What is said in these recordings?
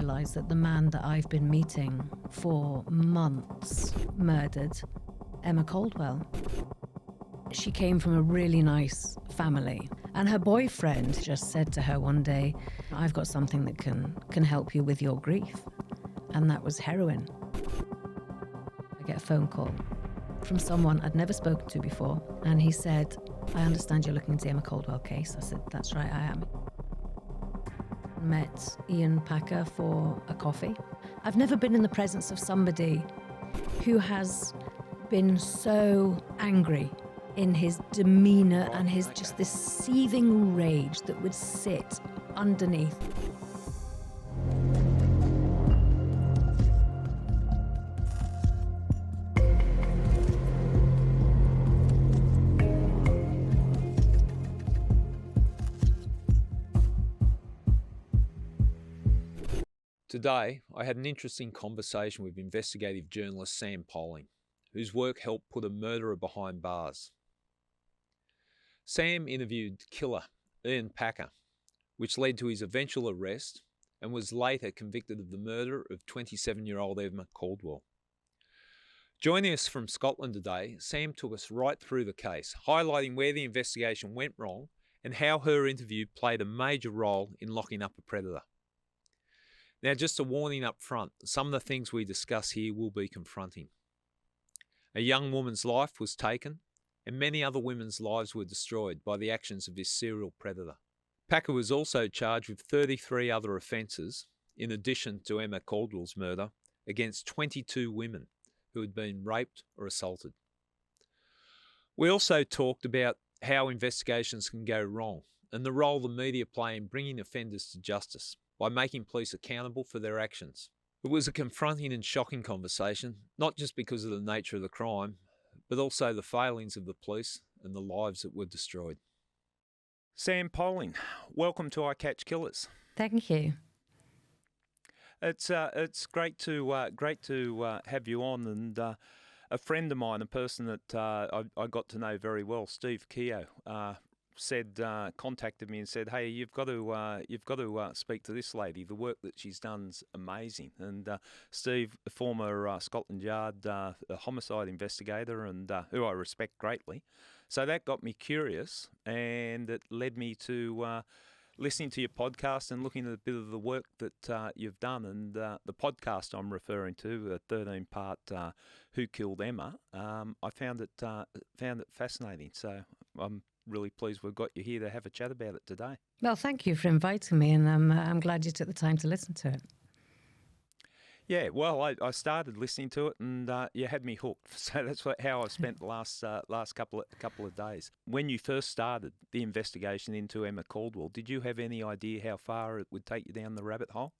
realise that the man that I've been meeting for months murdered Emma Caldwell. She came from a really nice family, and her boyfriend just said to her one day, "I've got something that can help you with your grief," and that was heroin. I get a phone call from someone I'd never spoken to before, and he said, "I understand you're looking into the Emma Caldwell case." I said, "That's right, I am." Met Ian Packer for a coffee. I've never been in the presence of somebody who has been so angry in his demeanour and his just this seething rage that would sit underneath. Today, I had an interesting conversation with investigative journalist Sam Poling, whose work helped put a murderer behind bars. Sam interviewed killer Ian Packer, which led to his eventual arrest, and was later convicted of the murder of 27-year-old Emma Caldwell. Joining us from Scotland today, Sam took us right through the case, highlighting where the investigation went wrong and how her interview played a major role in locking up a predator. Now, just a warning up front, some of the things we discuss here will be confronting. A young woman's life was taken, and many other women's lives were destroyed by the actions of this serial predator. Packer was also charged with 33 other offences, in addition to Emma Caldwell's murder, against 22 women who had been raped or assaulted. We also talked about how investigations can go wrong and the role the media play in bringing offenders to justice by making police accountable for their actions. It was a confronting and shocking conversation, not just because of the nature of the crime, but also the failings of the police and the lives that were destroyed. Sam Poling, welcome to I Catch Killers. Thank you. It's great to have you on, and a friend of mine, a person that I got to know very well, Steve Keogh, contacted me and said, "Hey, you've got to speak to this lady. The work that she's done's amazing." And Steve, a former Scotland Yard a homicide investigator, and who I respect greatly, so that got me curious, and it led me to listening to your podcast and looking at a bit of the work that you've done. And the podcast I'm referring to, a 13-part "Who Killed Emma," I found it fascinating. So I'm really pleased we've got you here to have a chat about it today. Well, thank you for inviting me, and I'm glad you took the time to listen to it. Yeah, well, I started listening to it, and you had me hooked. So that's how I spent the last couple of days. When you first started the investigation into Emma Caldwell, did you have any idea how far it would take you down the rabbit hole?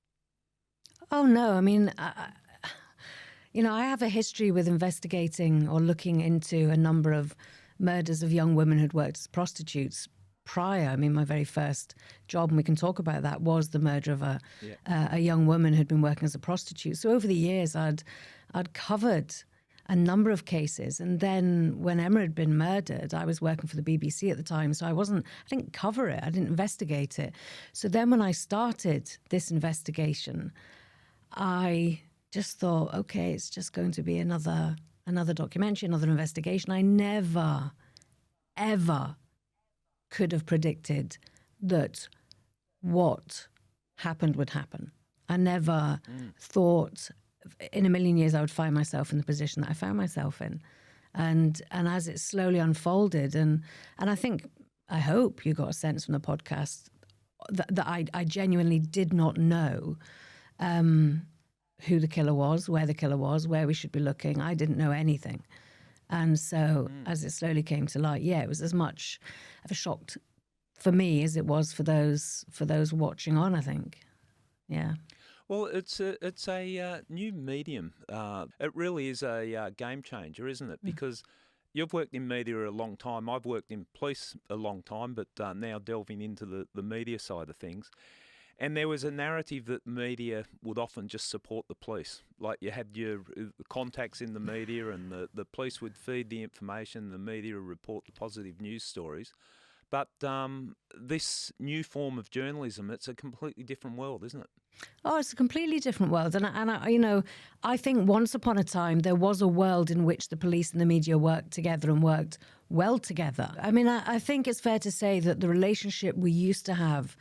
Oh no, I mean, I have a history with investigating or looking into a number of murders of young women who'd worked as prostitutes prior. I mean, my very first job, and we can talk about that, was the murder of a young woman who'd been working as a prostitute. So over the years, I'd covered a number of cases. And then when Emma had been murdered, I was working for the BBC at the time, so I didn't cover it, I didn't investigate it. So then when I started this investigation, I just thought, okay, it's just going to be another documentary, another investigation. I never, ever could have predicted that what happened would happen. I never thought in a million years I would find myself in the position that I found myself in. And as it slowly unfolded, and I hope you got a sense from the podcast that I genuinely did not know who the killer was, where the killer was, where we should be looking. I didn't know anything. And so as it slowly came to light, it was as much of a shock for me as it was for those watching on, I think. Yeah. Well, it's a new medium. It really is a game changer, isn't it? Because you've worked in media a long time. I've worked in police a long time, but now delving into the media side of things. And there was a narrative that media would often just support the police. Like you had your contacts in the media, and the police would feed the information, the media would report the positive news stories. But this new form of journalism, it's a completely different world, isn't it? Oh, it's a completely different world. And I think once upon a time there was a world in which the police and the media worked together and worked well together. I mean, I think it's fair to say that the relationship we used to have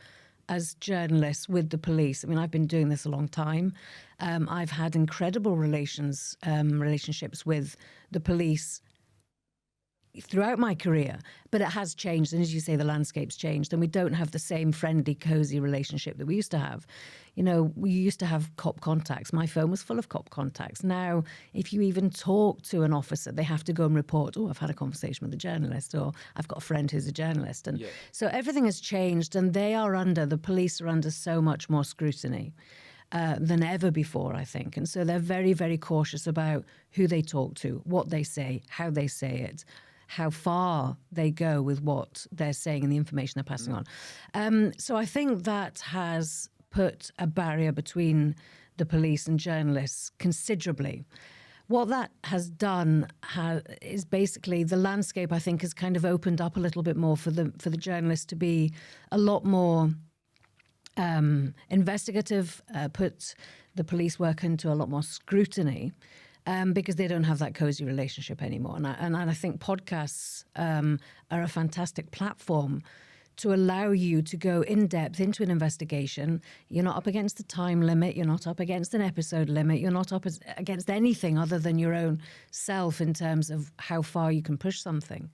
as journalists with the police, I mean, I've been doing this a long time. I've had incredible relationships with the police throughout my career, but it has changed. And as you say, the landscape's changed and we don't have the same friendly, cozy relationship that we used to have. You know, we used to have cop contacts. My phone was full of cop contacts. Now, if you even talk to an officer, they have to go and report, oh, I've had a conversation with a journalist, or I've got a friend who's a journalist. And so everything has changed, and the police are under so much more scrutiny than ever before, I think. And so they're very, very cautious about who they talk to, what they say, how they say it, how far they go with what they're saying and the information they're passing on. So I think that has put a barrier between the police and journalists considerably. What that has done is basically the landscape, I think, has kind of opened up a little bit more for the journalists to be a lot more investigative, put the police work into a lot more scrutiny. Because they don't have that cozy relationship anymore. And I think podcasts are a fantastic platform to allow you to go in depth into an investigation. You're not up against a time limit. You're not up against an episode limit. You're not up against anything other than your own self in terms of how far you can push something.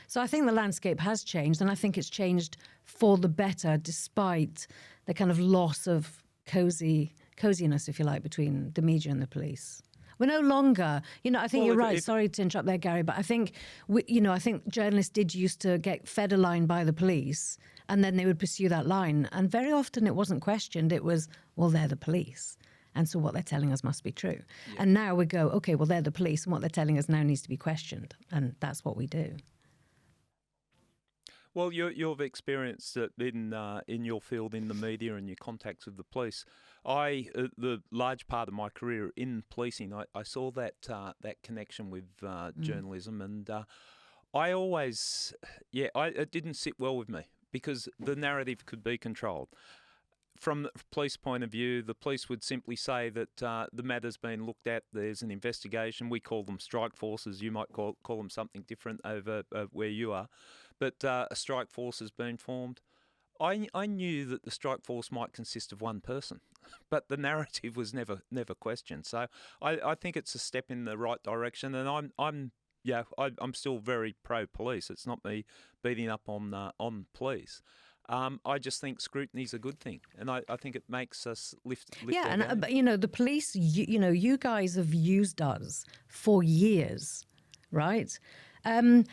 So I think the landscape has changed, and I think it's changed for the better despite the kind of loss of coziness, if you like, between the media and the police. We're no longer, I think you're right. Sorry to interrupt there, Gary, but I think, I think journalists did used to get fed a line by the police and then they would pursue that line. And very often it wasn't questioned. It was, well, they're the police. And so what they're telling us must be true. Yeah. And now we go, okay, well, they're the police and what they're telling us now needs to be questioned. And that's what we do. Well, you've experienced it in your field, in the media, and your contacts with the police. The large part of my career in policing, I saw that connection with journalism, and I always, it didn't sit well with me because the narrative could be controlled. From the police point of view, the police would simply say that the matter's been looked at, there's an investigation. We call them strike forces. You might call them something different over where you are. But a strike force has been formed. I knew that the strike force might consist of one person, but the narrative was never questioned. So I think it's a step in the right direction, and I'm still very pro-police. It's not me beating up on police. I just think scrutiny is a good thing, and I think it makes us lift. Yeah, and the police, you guys have used us for years, right? And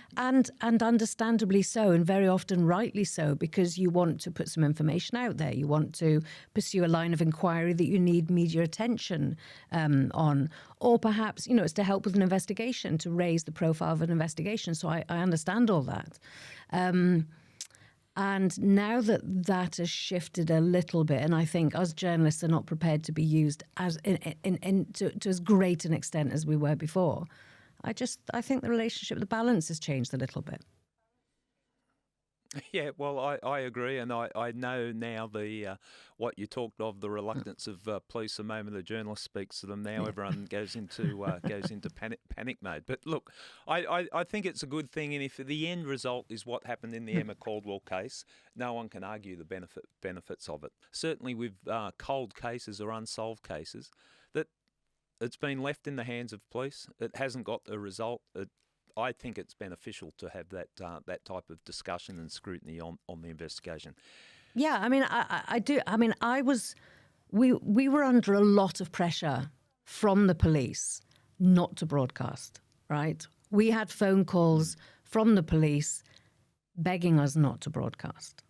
understandably so, and very often rightly so, because you want to put some information out there. You want to pursue a line of inquiry that you need media attention on. Or perhaps, it's to help with an investigation, to raise the profile of an investigation. So I understand all that. And now that has shifted a little bit, and I think us journalists are not prepared to be used to as great an extent as we were before. I think the relationship, the balance has changed a little bit. Yeah, well, I agree, and I know now what you talked of, the reluctance of police. The moment a journalist speaks to them, now everyone goes into panic mode. But look, I think it's a good thing, and if the end result is what happened in the Emma Caldwell case, no one can argue the benefits of it. Certainly with cold cases or unsolved cases, that it's been left in the hands of police. It hasn't got a result. I think it's beneficial to have that type of discussion and scrutiny on the investigation. Yeah, I mean, I do. I mean, we were under a lot of pressure from the police not to broadcast, right? We had phone calls from the police begging us not to broadcast.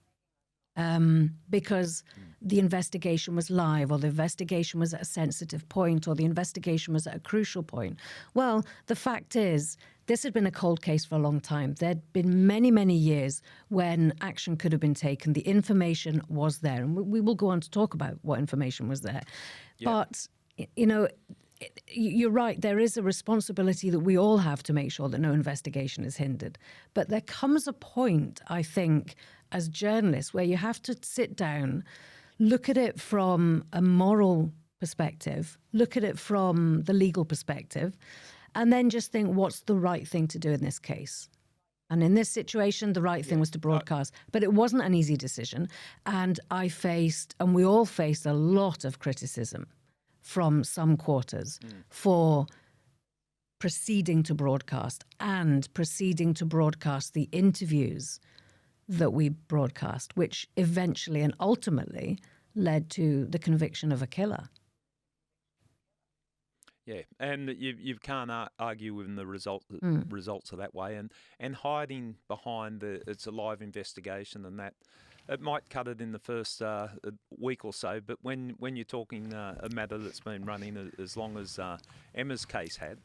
Because the investigation was live, or the investigation was at a sensitive point, or the investigation was at a crucial point. Well, the fact is, this had been a cold case for a long time. There'd been many, many years when action could have been taken. The information was there. And we will go on to talk about what information was there. Yeah. But, you're right. There is a responsibility that we all have to make sure that no investigation is hindered. But there comes a point, I think, as journalists, where you have to sit down, look at it from a moral perspective, look at it from the legal perspective, and then just think, what's the right thing to do in this case? And in this situation, the right thing was to broadcast. But it wasn't an easy decision. And we all faced a lot of criticism from some quarters for proceeding to broadcast and proceeding to broadcast the interviews that we broadcast, which eventually and ultimately led to the conviction of a killer. Yeah, and you can't argue with the results are that way, and hiding behind it's a live investigation and that. It might cut it in the first week or so, but when you're talking a matter that's been running as long as Emma's case had,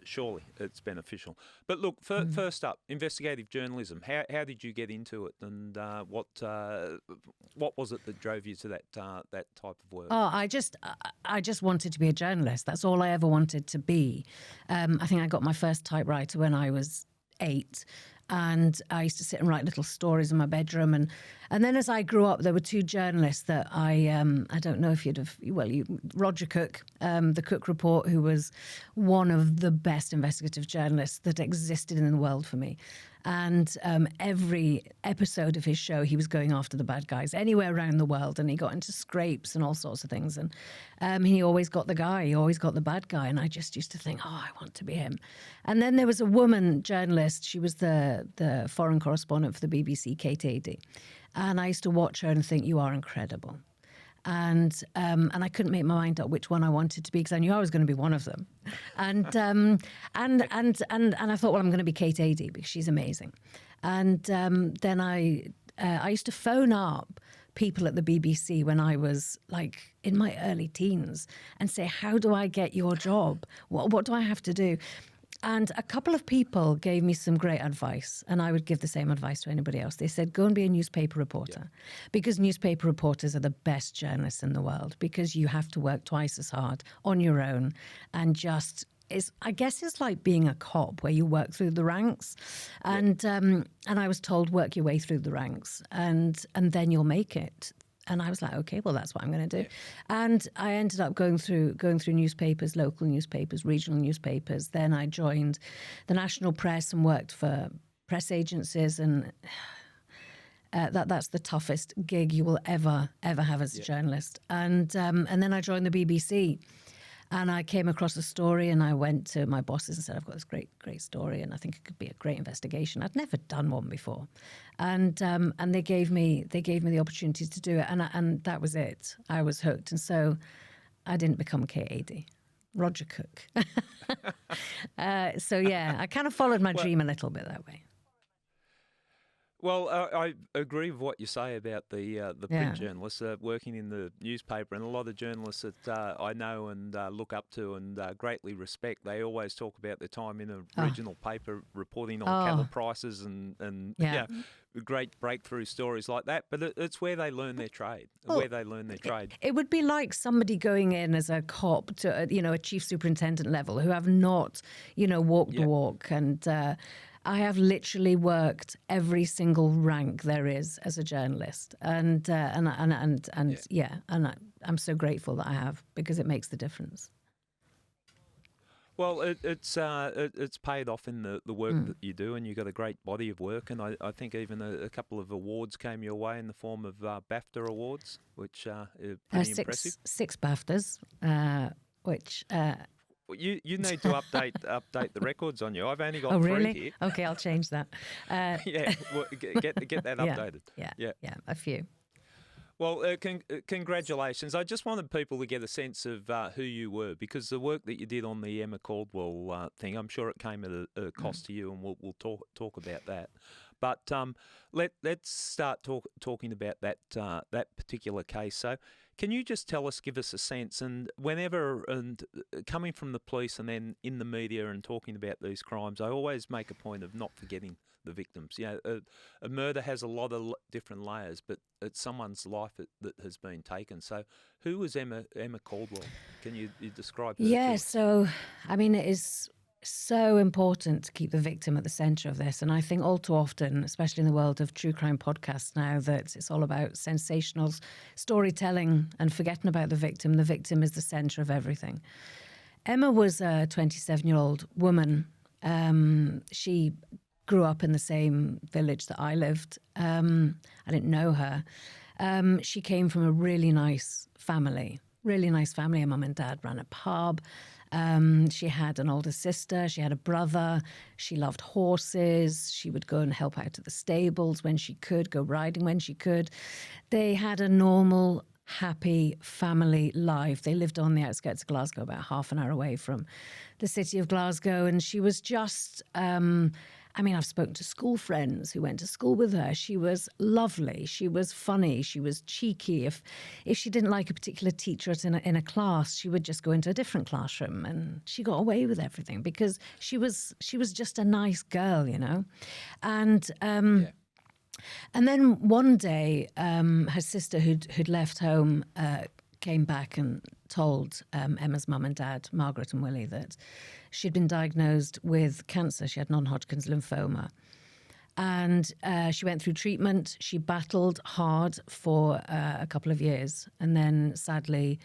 surely it's beneficial. But look, first up, investigative journalism. How did you get into it, and what was it that drove you to that type of work? Oh, I just wanted to be a journalist. That's all I ever wanted to be. I think I got my first typewriter when I was 8. And I used to sit and write little stories in my bedroom. And then as I grew up, there were 2 journalists that I don't know if Roger Cook, the Cook Report, who was one of the best investigative journalists that existed in the world for me. And every episode of his show, he was going after the bad guys anywhere around the world. And he got into scrapes and all sorts of things. And he always got the bad guy. And I just used to think, I want to be him. And then there was a woman journalist. She was the foreign correspondent for the BBC, Kate Adie. And I used to watch her and think, you are incredible. And I couldn't make my mind up which one I wanted to be because I knew I was going to be one of them. And I thought, well, I'm going to be Kate Adie because she's amazing. And then I used to phone up people at the BBC when I was like in my early teens and say, how do I get your job? What do I have to do? And a couple of people gave me some great advice, and I would give the same advice to anybody else. They said, go and be a newspaper reporter, because newspaper reporters are the best journalists in the world, because you have to work twice as hard on your own and I guess it's like being a cop where you work through the ranks. And I was told, work your way through the ranks and then you'll make it. And I was like, okay, well, that's what I'm going to do. Yeah. And I ended up going through newspapers, local newspapers, regional newspapers. Then I joined the national press and worked for press agencies. And that's the toughest gig you will ever have as a journalist. And then I joined the BBC. And I came across a story, and I went to my bosses and said, I've got this great story, and I think it could be a great investigation. I'd never done one before. And they gave me the opportunity to do it, and that was it. I was hooked. And so I didn't become Kate Adie, Roger Cook. So yeah, I kind of followed my dream a little bit that way. Well, I agree with what you say about the print journalists working in the newspaper, and a lot of journalists that I know and look up to and greatly respect. They always talk about their time in a regional paper reporting on cattle prices and great breakthrough stories like that. But it's where they learn their trade. It would be like somebody going in as a cop to a chief superintendent level who have not walked the walk. And I have literally worked every single rank there is as a journalist, and I'm so grateful that I have, because it makes the difference. Well, it's paid off in the work that you do, and you've got a great body of work, and I think even a couple of awards came your way in the form of BAFTA awards, which are pretty impressive. 6 BAFTAs, which. You need to update the records on you. I've only got 3 really? here. Okay, I'll change that. Get that updated. Yeah, a few. Well, congratulations. I just wanted people to get a sense of who you were, because the work that you did on the Emma Caldwell thing, I'm sure it came at a cost to you, and we'll talk about that. But let's start talking about that particular case. So, Can you just give us a sense, and coming from the police and then in the media and talking about these crimes, I always make a point of not forgetting the victims. You know, a murder has a lot of different layers, but it's someone's life that has been taken. So who was Emma Caldwell? Can you describe her? Yeah, so, I mean, it is so important to keep the victim at the centre of this. And I think all too often, especially in the world of true crime podcasts now, that it's all about sensational storytelling and forgetting about the victim. The victim is the centre of everything. Emma was a 27-year-old woman. She grew up in the same village that I lived. I didn't know her. She came from a really nice family. Her mum and dad ran a pub. She had an older sister. She had a brother. She loved horses. She would go and help out at the stables when she could, go riding when she could. They had a normal, happy family life. They lived on the outskirts of Glasgow, about half an hour away from the city of Glasgow. And she was just... I've spoken to school friends who went to school with her. She was lovely. She was funny. She was cheeky. If she didn't like a particular teacher in a class, she would just go into a different classroom, and she got away with everything because she was just a nice girl, you know. And then one day, her sister who'd left home came back and told Emma's mum and dad, Margaret and Willie, that she'd been diagnosed with cancer. She had non-Hodgkin's lymphoma. And she went through treatment. She battled hard for a couple of years. And then, sadly,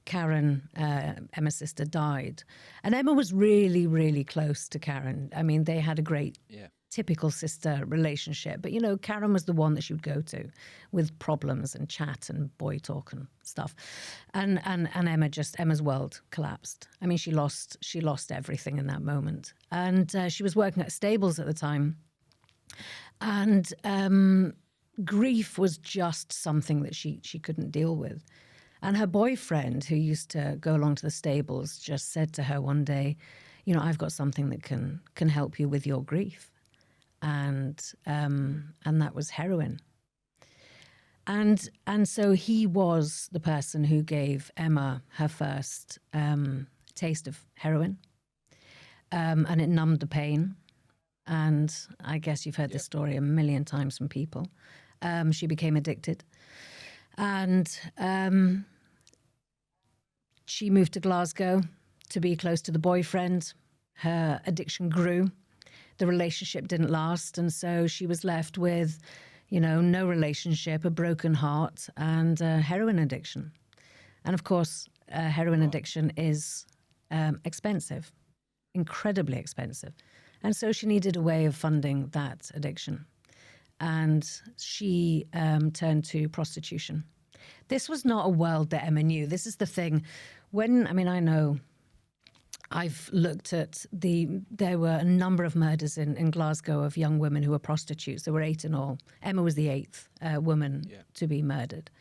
Karen, Emma's sister, died. And Emma was really, really close to Karen. I mean, they had a great... typical sister relationship. But, you know, Karen was the one that she would go to with problems and chat and boy talk and stuff. And Emma's world collapsed. I mean, she lost everything in that moment. And she was working at stables at the time. And grief was just something that she couldn't deal with. And her boyfriend, who used to go along to the stables, just said to her one day, you know, I've got something that can help you with your grief. And that was heroin. And so he was the person who gave Emma her first taste of heroin, and it numbed the pain. And I guess you've heard this story a million times from people. She became addicted, and she moved to Glasgow to be close to the boyfriend. Her addiction grew. The relationship didn't last, and so she was left with, you know, no relationship, a broken heart, and heroin addiction. And of course, heroin addiction is expensive, incredibly expensive. And so she needed a way of funding that addiction. And she turned to prostitution. This was not a world that Emma knew. This is the thing. I know... I've looked at there were a number of murders in Glasgow of young women who were prostitutes. There were 8 in all. Emma was the 8th woman to be murdered.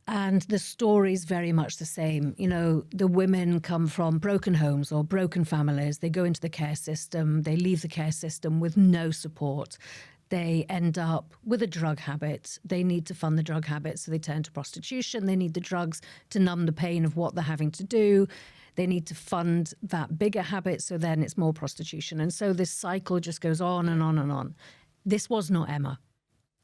And the story's very much the same. You know, the women come from broken homes or broken families. They go into the care system. They leave the care system with no support. They end up with a drug habit. They need to fund the drug habit, so they turn to prostitution. They need the drugs to numb the pain of what they're having to do. They need to fund that bigger habit, so then it's more prostitution. And so this cycle just goes on and on and on. This was not Emma.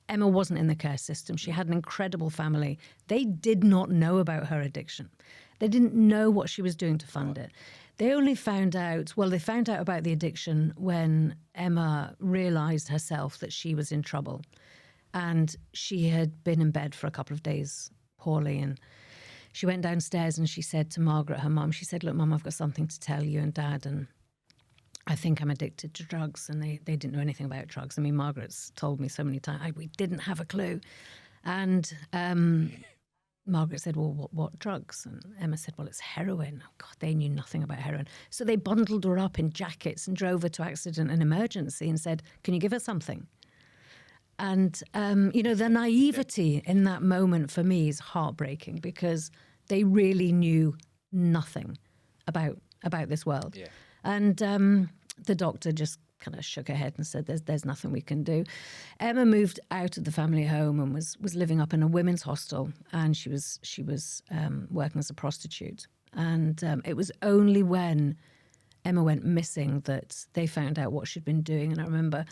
Emma wasn't in the care system. She had an incredible family. They did not know about her addiction. They didn't know what she was doing to fund it. They only found out about the addiction when Emma realised herself that she was in trouble. And she had been in bed for a couple of days poorly, and she went downstairs and she said to Margaret, her mum, she said, look, Mum, I've got something to tell you and Dad, and I think I'm addicted to drugs. And they didn't know anything about drugs. I mean, Margaret's told me so many times, we didn't have a clue. And Margaret said, well, what drugs? And Emma said, well, it's heroin. Oh, God, they knew nothing about heroin. So they bundled her up in jackets and drove her to accident and emergency and said, can you give her something? And, you know, the naivety in that moment for me is heartbreaking because they really knew nothing about this world. Yeah. And the doctor just kind of shook her head and said, there's nothing we can do. Emma moved out of the family home and was living up in a women's hostel, and she was working as a prostitute. And it was only when Emma went missing that they found out what she'd been doing. And I remember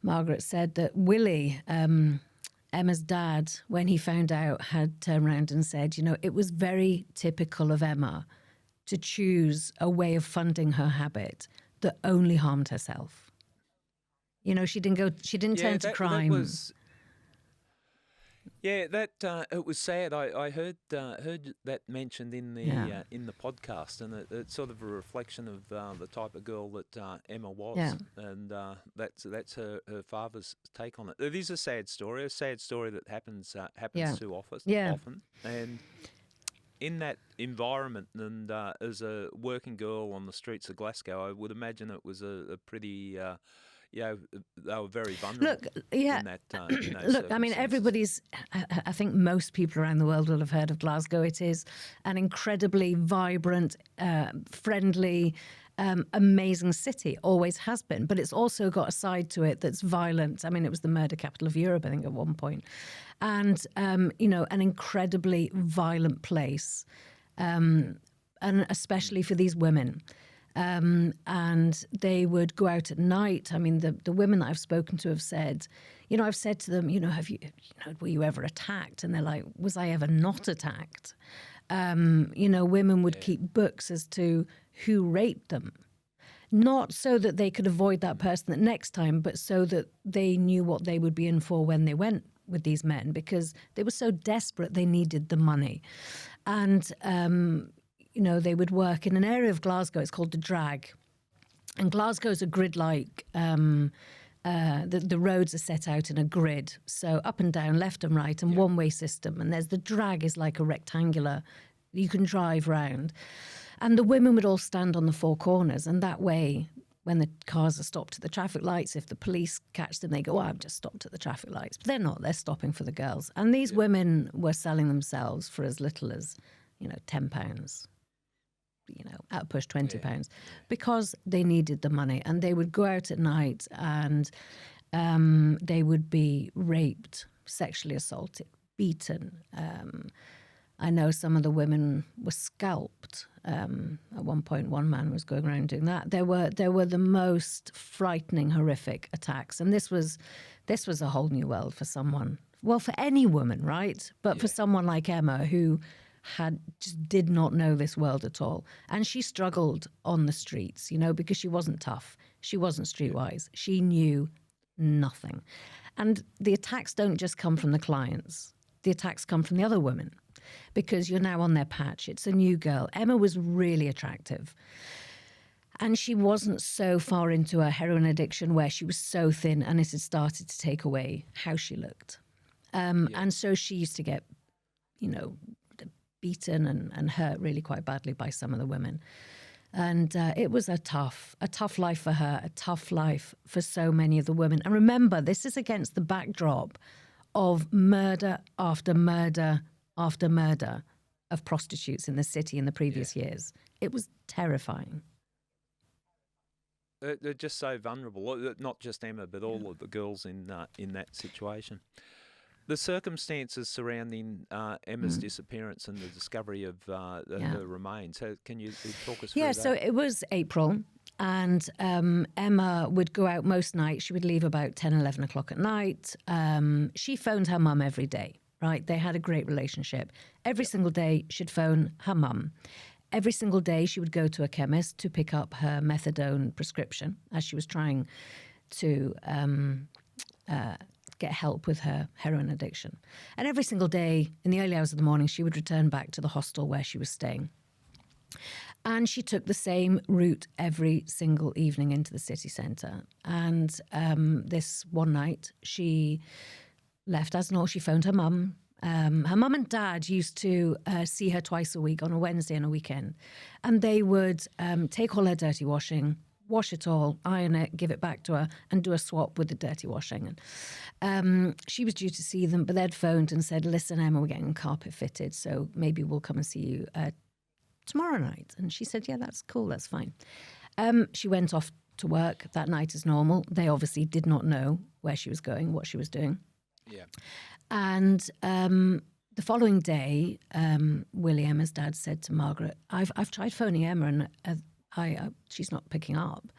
Margaret said that Willie, Emma's dad, when he found out, had turned around and said, it was very typical of Emma to choose a way of funding her habit that only harmed herself. She didn't turn to crime. It was sad. I heard that mentioned in the podcast, and it's sort of a reflection of the type of girl that Emma was, and that's her father's take on it. It is a sad story that happens too often, and in that environment, and as a working girl on the streets of Glasgow, I would imagine it was a pretty. They were very vulnerable. Look, in that, look, I mean, I think most people around the world will have heard of Glasgow. It is an incredibly vibrant, friendly, amazing city, always has been. But it's also got a side to it that's violent. I mean, it was the murder capital of Europe, I think, at one point. And, an incredibly violent place, and especially for these women. And they would go out at night. I mean, the women that I've spoken to have said, I've said to them, were you ever attacked? And they're like, was I ever not attacked? Women would keep books as to who raped them. Not so that they could avoid that person the next time, but so that they knew what they would be in for when they went with these men, because they were so desperate they needed the money. And they would work in an area of Glasgow, it's called the Drag. And Glasgow is a grid-like, the roads are set out in a grid. So up and down, left and right, and one-way system. And there's the Drag is like a rectangular, you can drive round. And the women would all stand on the four corners. And that way, when the cars are stopped at the traffic lights, if the police catch them, they go, I've just stopped at the traffic lights. But they're not, they're stopping for the girls. And these women were selling themselves for as little as, £10. At push £20, because they needed the money. And they would go out at night and they would be raped, sexually assaulted, beaten. I know some of the women were scalped. At one point, one man was going around doing that. There were the most frightening, horrific attacks. And this was a whole new world for someone. Well, for any woman, right? But for someone like Emma, who just did not know this world at all. And she struggled on the streets, because she wasn't tough. She wasn't streetwise. She knew nothing. And the attacks don't just come from the clients. The attacks come from the other women, because you're now on their patch. It's a new girl. Emma was really attractive. And she wasn't so far into her heroin addiction where she was so thin and it had started to take away how she looked. And so she used to get, beaten and hurt really quite badly by some of the women. And it was a tough life for her, a tough life for so many of the women. And remember, this is against the backdrop of murder after murder after murder of prostitutes in the city in the previous years. It was terrifying. They're just so vulnerable, not just Emma, but all of the girls in that situation. The circumstances surrounding Emma's disappearance and the discovery of her remains, can you talk us through that? Yeah, so it was April, and Emma would go out most nights. She would leave about 10, 11 o'clock at night. She phoned her mum every day, right? They had a great relationship. Every single day she'd phone her mum. Every single day she would go to a chemist to pick up her methadone prescription as she was trying to get help with her heroin addiction. And every single day, in the early hours of the morning, she would return back to the hostel where she was staying. And she took the same route every single evening into the city centre. And this one night, she left as normal. She phoned her mum. Her mum and dad used to see her twice a week, on a Wednesday and a weekend. And they would take all her dirty washing, wash it all, iron it, give it back to her, and do a swap with the dirty washing. And she was due to see them, but they'd phoned and said, listen, Emma, we're getting carpet fitted, so maybe we'll come and see you tomorrow night. And she said, yeah, that's cool, that's fine. She went off to work that night as normal. They obviously did not know where she was going, what she was doing. Yeah. And the following day, Willie, Emma's dad, said to Margaret, I've tried phoning Emma and she's not picking up.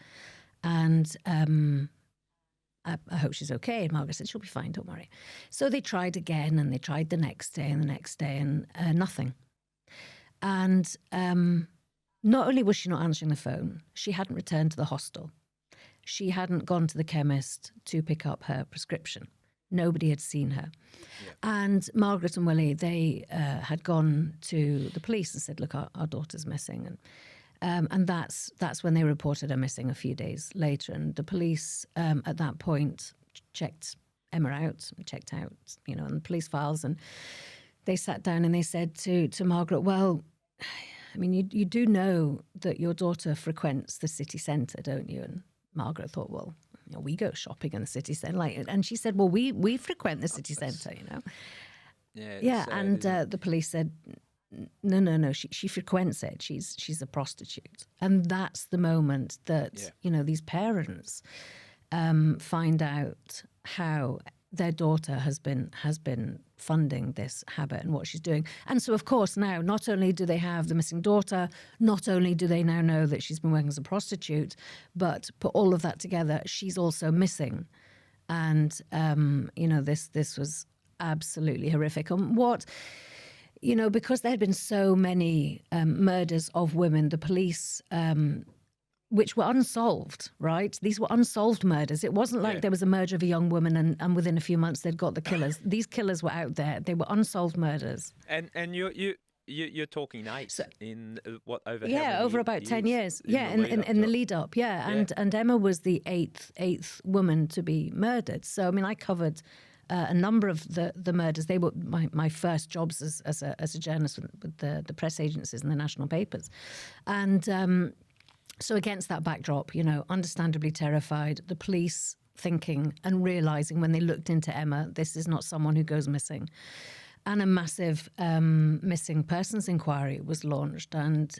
And I hope she's okay. And Margaret said, she'll be fine, don't worry. So they tried again, and they tried the next day and the next day, and nothing. And not only was she not answering the phone, she hadn't returned to the hostel. She hadn't gone to the chemist to pick up her prescription. Nobody had seen her. Yeah. And Margaret and Willie, they had gone to the police and said, look, our daughter's missing. And that's when they reported her missing a few days later. And the police at that point checked Emma out, checked out, in the police files. And they sat down and they said to Margaret, well, I mean, you do know that your daughter frequents the city centre, don't you? And Margaret thought, well, we go shopping in the city centre. And she said, well, we frequent the city centre, Yeah, and the police said, no, she frequents it. She's a prostitute. And that's the moment that, these parents find out how their daughter has been funding this habit and what she's doing. And so, of course, now not only do they have the missing daughter, not only do they now know that she's been working as a prostitute, but put all of that together, she's also missing. And, this was absolutely horrific. And because there had been so many murders of women, the police, which were unsolved, right? These were unsolved murders. It wasn't like there was a murder of a young woman and within a few months they'd got the killers. These killers were out there. They were unsolved murders. And you're talking eight in what over? Yeah, how many over about 10 years. In the lead up. Yeah, and Emma was the eighth woman to be murdered. So I mean, I covered a number of the murders. They were my first jobs as a journalist with the press agencies and the national papers. And so against that backdrop, understandably terrified, the police thinking and realising when they looked into Emma, this is not someone who goes missing. And a massive missing persons inquiry was launched. And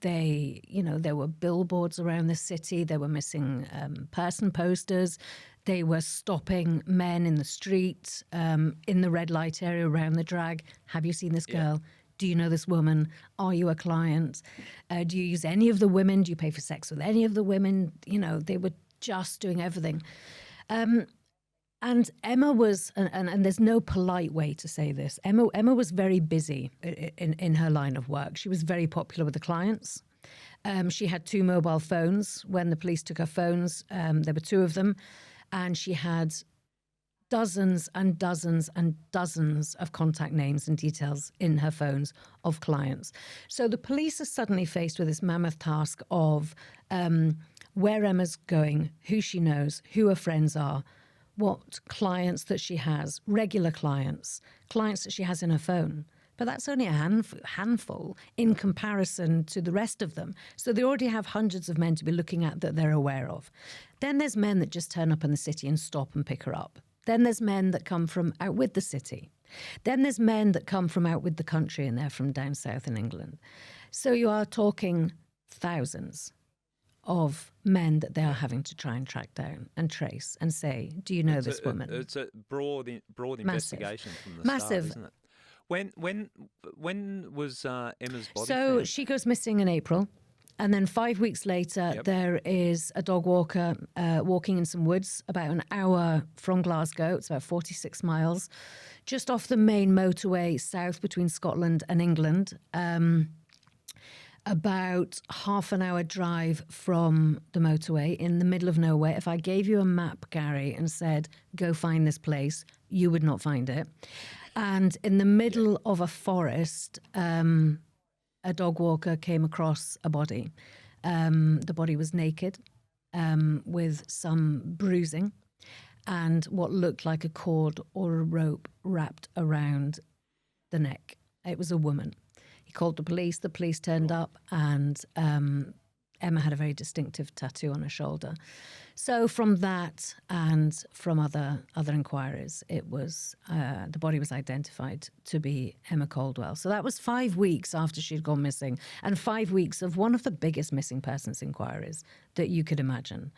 there were billboards around the city. There were missing person posters. They were stopping men in the street, in the red light area around the drag. Have you seen this girl? Do you know this woman? Are you a client? Do you use any of the women? Do you pay for sex with any of the women? They were just doing everything. And Emma was, and there's no polite way to say this, Emma was very busy in her line of work. She was very popular with the clients. She had 2 mobile phones. When the police took her phones, there were 2 of them. And she had dozens and dozens and dozens of contact names and details in her phones of clients. So the police are suddenly faced with this mammoth task of where Emma's going, who she knows, who her friends are, what clients that she has, regular clients that she has in her phone. But that's only a handful in comparison to the rest of them. So they already have hundreds of men to be looking at that they're aware of. Then there's men that just turn up in the city and stop and pick her up. Then there's men that come from out with the city. Then there's men that come from out with the country and they're from down south in England. So you are talking thousands of men that they are having to try and track down and trace and say, do you know this woman? It's a broad investigation from the start, isn't it? When was Emma's body found? She goes missing in April. And then 5 weeks later, there is a dog walker walking in some woods about an hour from Glasgow. It's about 46 miles, just off the main motorway south between Scotland and England. About half an hour drive from the motorway in the middle of nowhere. If I gave you a map, Gary, and said, go find this place, you would not find it. And in the middle of a forest, a dog walker came across a body. The body was naked, with some bruising and what looked like a cord or a rope wrapped around the neck. It was a woman. He called the police. The police turned up and Emma had a very distinctive tattoo on her shoulder. So from that and from other inquiries, it was the body was identified to be Emma Caldwell. So that was 5 weeks after she'd gone missing, and 5 weeks of one of the biggest missing persons inquiries that you could imagine.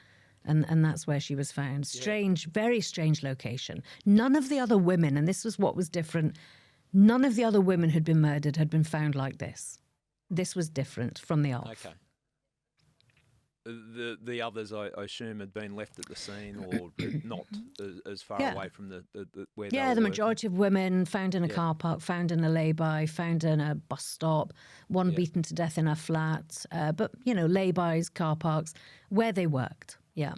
And that's where she was found. Strange, very strange location. None of the other women, and this was what was different, none of the other women who'd been murdered had been found like this. This was different from the off. Okay. The others, I assume, had been left at the scene or not as far away from the where they were the working. majority of women found in a car park, found in a lay-by, found in a bus stop, one beaten to death in a flat. But, lay-bys, car parks, where they worked. Yeah.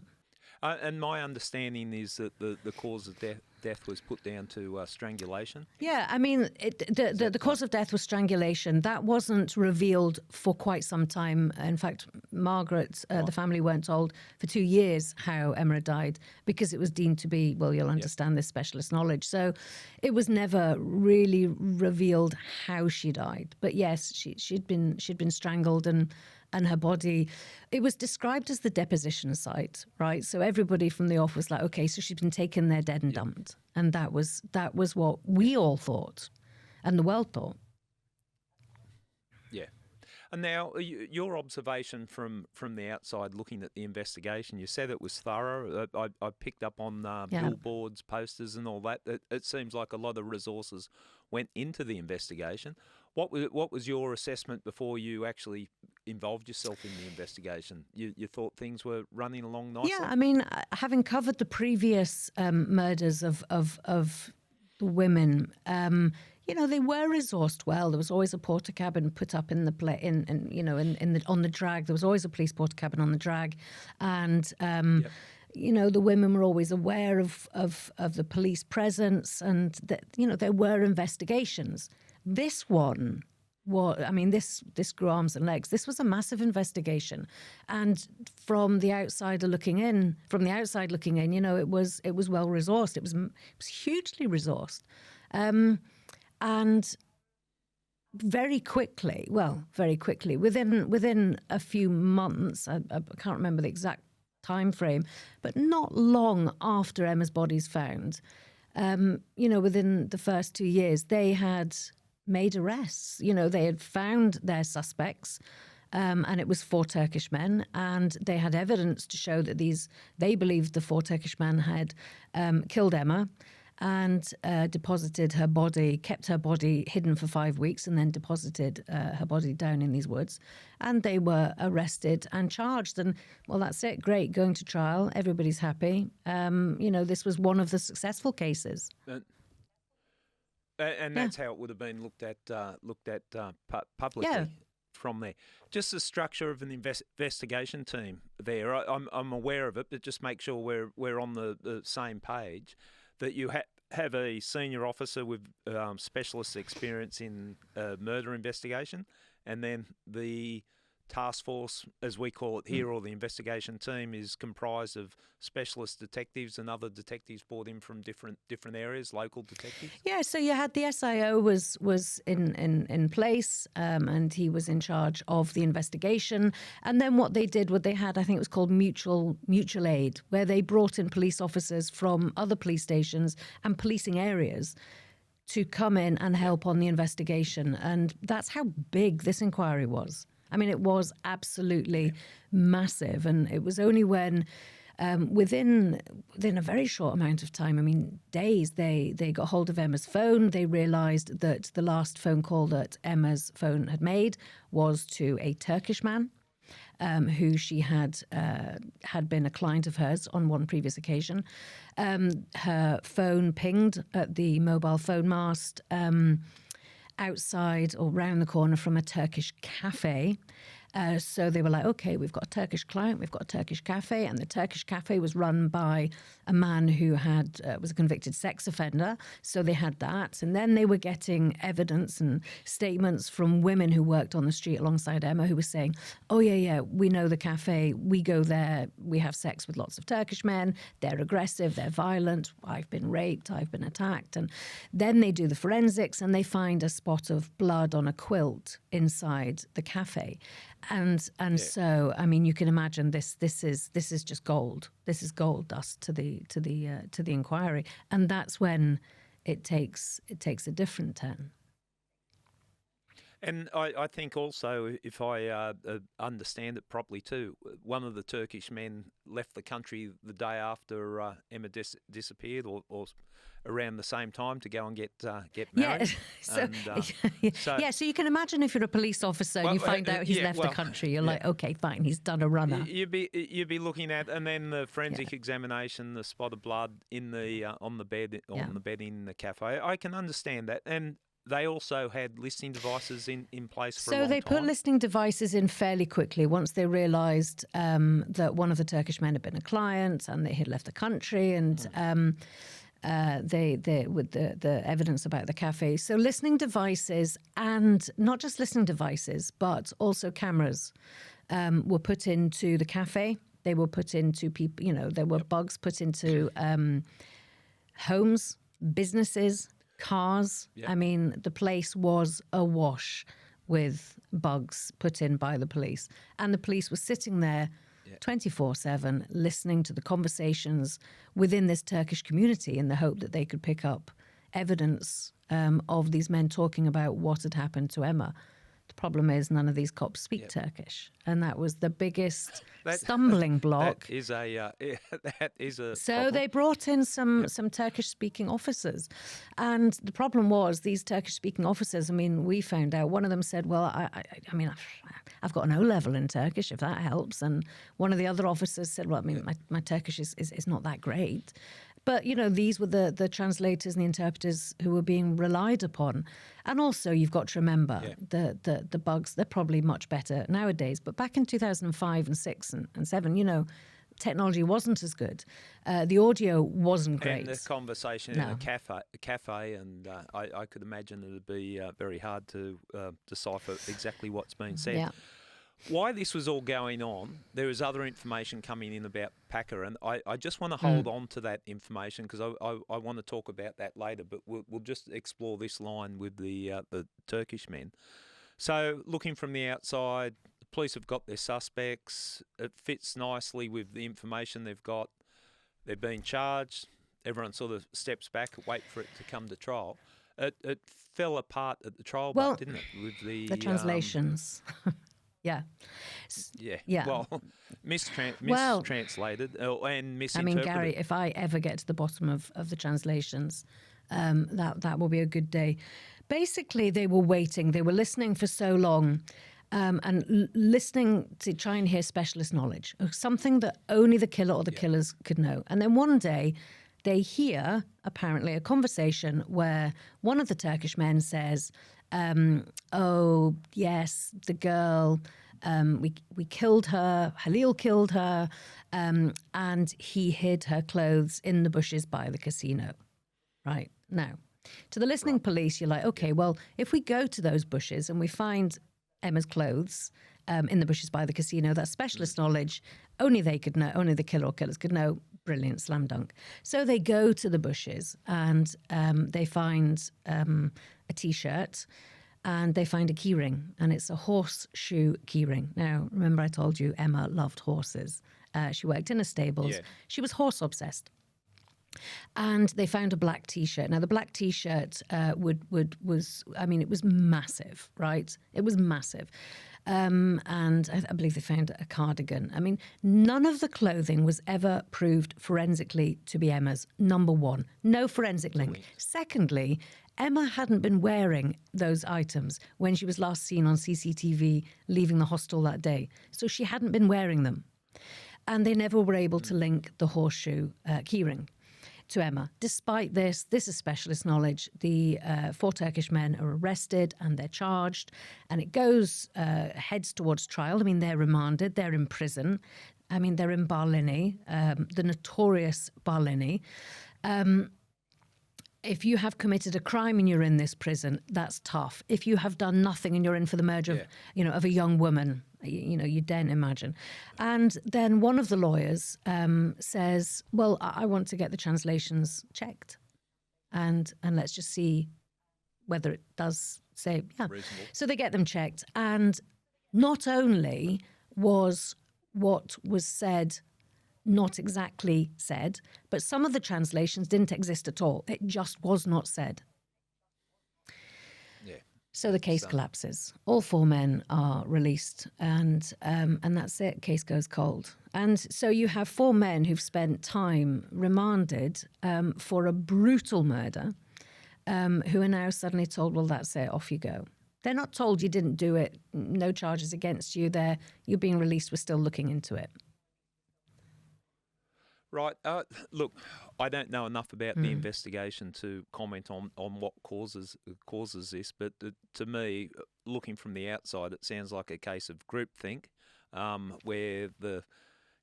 And my understanding is that the cause of death was put down to strangulation. Yeah, I mean, the cause of death was strangulation. That wasn't revealed for quite some time. In fact, Margaret, the family weren't told for 2 years how Emma had died because it was deemed to be, well, you'll understand this specialist knowledge. So it was never really revealed how she died. But yes, she'd been strangled and her body, it was described as the deposition site, right? So everybody from the off was like, okay, so she's been taken there dead and dumped. And that was what we all thought and the world thought. Yeah. And now, your observation from the outside looking at the investigation, you said it was thorough. I picked up on billboards, posters and all that. It seems like a lot of resources went into the investigation. What was your assessment before you actually involved yourself in the investigation? You thought things were running along nicely? Yeah, I mean, having covered the previous murders of the women, they were resourced well. There was always a porter cabin put up in the on the drag. There was always a police porter cabin on the drag, and the women were always aware of the police presence, and that there were investigations. This one this grew arms and legs. This was a massive investigation, and from the outside looking in, it was well resourced. It was hugely resourced, and very quickly, within a few months, I can't remember the exact time frame, but not long after Emma's body's found, within the first 2 years, they had made arrests. They had found their suspects, and it was 4 Turkish men, and they had evidence to show that they believed the 4 Turkish men had killed Emma and deposited her body, kept her body hidden for 5 weeks, and then deposited her body down in these woods. And they were arrested and charged. And, well, that's it. Great. Going to trial. Everybody's happy. This was one of the successful cases. And that's how it would have been looked at publicly from there. Just the structure of an investigation team there. I'm aware of it, but just make sure we're on the same page. That you have a senior officer with specialist experience in murder investigation, and then the task force, as we call it here, or the investigation team, is comprised of specialist detectives and other detectives brought in from different areas, local detectives. Yeah, so you had the SIO was in place, and he was in charge of the investigation. And then what they did, they had, I think it was called mutual aid, where they brought in police officers from other police stations and policing areas to come in and help on the investigation. And that's how big this inquiry was. I mean, it was absolutely massive, and it was only when, within a very short amount of time, I mean, days, they got hold of Emma's phone. They realised that the last phone call that Emma's phone had made was to a Turkish man, who she had been a client of hers on one previous occasion. Her phone pinged at the mobile phone mast outside or round the corner from a Turkish cafe. So they were like, okay, we've got a Turkish client, we've got a Turkish cafe, and the Turkish cafe was run by a man who was a convicted sex offender. So they had that. And then they were getting evidence and statements from women who worked on the street alongside Emma who were saying, oh, yeah, we know the cafe, we go there, we have sex with lots of Turkish men, they're aggressive, they're violent, I've been raped, I've been attacked. And then they do the forensics and they find a spot of blood on a quilt inside the cafe. So I mean, you can imagine this is just gold. This is gold dust to the inquiry, and that's when it takes a different turn. And I think also, if I understand it properly too, one of the Turkish men left the country the day after Emma disappeared, or around the same time, to go and get married. Yeah. So you can imagine if you're a police officer and you find out he's left the country, you're like, okay, fine, he's done a runner. You'd be looking at, and then the forensic examination, the spot of blood in the on the bed in the cafe. I can understand that, and they also had listening devices in place for a long time. So they put listening devices in fairly quickly once they realised that one of the Turkish men had been a client and that he had left the country, and they with the evidence about the cafe. So listening devices, and not just listening devices, but also cameras were put into the cafe. They were put into people. There were bugs put into homes, businesses, cars. Yep. I mean, the place was awash with bugs put in by the police. And the police were sitting there 24/7 listening to the conversations within this Turkish community in the hope that they could pick up evidence of these men talking about what had happened to Emma. The problem is none of these cops speak Turkish, and that was the biggest stumbling block. That is a So problem. they brought in some Turkish-speaking officers, and the problem was these Turkish-speaking officers. I mean, we found out one of them said, "Well, I mean, I've got an O-level in Turkish, if that helps," and one of the other officers said, "Well, I mean, my Turkish is not that great." But, these were the translators and the interpreters who were being relied upon. And also, you've got to remember, the bugs, they're probably much better nowadays. But back in 2005 and 6 and 7, technology wasn't as good. The audio wasn't great. And the conversation in a cafe, and I could imagine it would be very hard to decipher exactly what's being said. Yeah. Why this was all going on, there is other information coming in about Packer, and I just want to hold on to that information because I want to talk about that later, but we'll just explore this line with the Turkish men. So looking from the outside, the police have got their suspects. It fits nicely with the information they've got. They're being charged. Everyone sort of steps back, wait for it to come to trial. It fell apart at the trial, didn't it? With the translations. Yeah. Well, mistranslated and misinterpreted. I mean, Gary, if I ever get to the bottom of the translations, that will be a good day. Basically, they were waiting. They were listening for so long and listening to try and hear specialist knowledge, something that only the killer or the killers could know. And then one day they hear, apparently, a conversation where one of the Turkish men says, "Oh, yes, the girl, we killed her, Halil killed her, and he hid her clothes in the bushes by the casino." Right. Now, to the listening police, you're like, okay, well, if we go to those bushes and we find Emma's clothes in the bushes by the casino, that's specialist knowledge. Only they could know, only the killer or killers could know. Brilliant, slam dunk. So they go to the bushes and they find a T-shirt and they find a keyring, and it's a horseshoe keyring. Now, remember I told you Emma loved horses. She worked in a stables. Yeah. She was horse obsessed. And they found a black T-shirt. Now, the black T-shirt was, I mean, it was massive, right? It was massive. And I believe they found a cardigan. I mean, none of the clothing was ever proved forensically to be Emma's, number one. No forensic link. Secondly, Emma hadn't been wearing those items when she was last seen on CCTV leaving the hostel that day. So she hadn't been wearing them. And they never were able to link the horseshoe keyring to Emma. Despite this is specialist knowledge. The 4 Turkish men are arrested and they're charged, and it heads towards trial. I mean, they're remanded, they're in prison. I mean, they're in Barlini, the notorious Barlini. If you have committed a crime and you're in this prison, that's tough. If you have done nothing and you're in for the murder of a young woman, you daren't imagine. And then one of the lawyers says, well, I want to get the translations checked. And let's just see whether it does say, reasonable. So they get them checked. And not only was what was said not exactly said, but some of the translations didn't exist at all. It just was not said. Yeah. So the case collapses. All 4 men are released, and that's it. Case goes cold. And so you have 4 men who've spent time remanded for a brutal murder, who are now suddenly told, well, that's it, off you go. They're not told you didn't do it, no charges against you. You're being released, we're still looking into it. Right. Look, I don't know enough about the investigation to comment on what causes this, but to me, looking from the outside, it sounds like a case of groupthink, where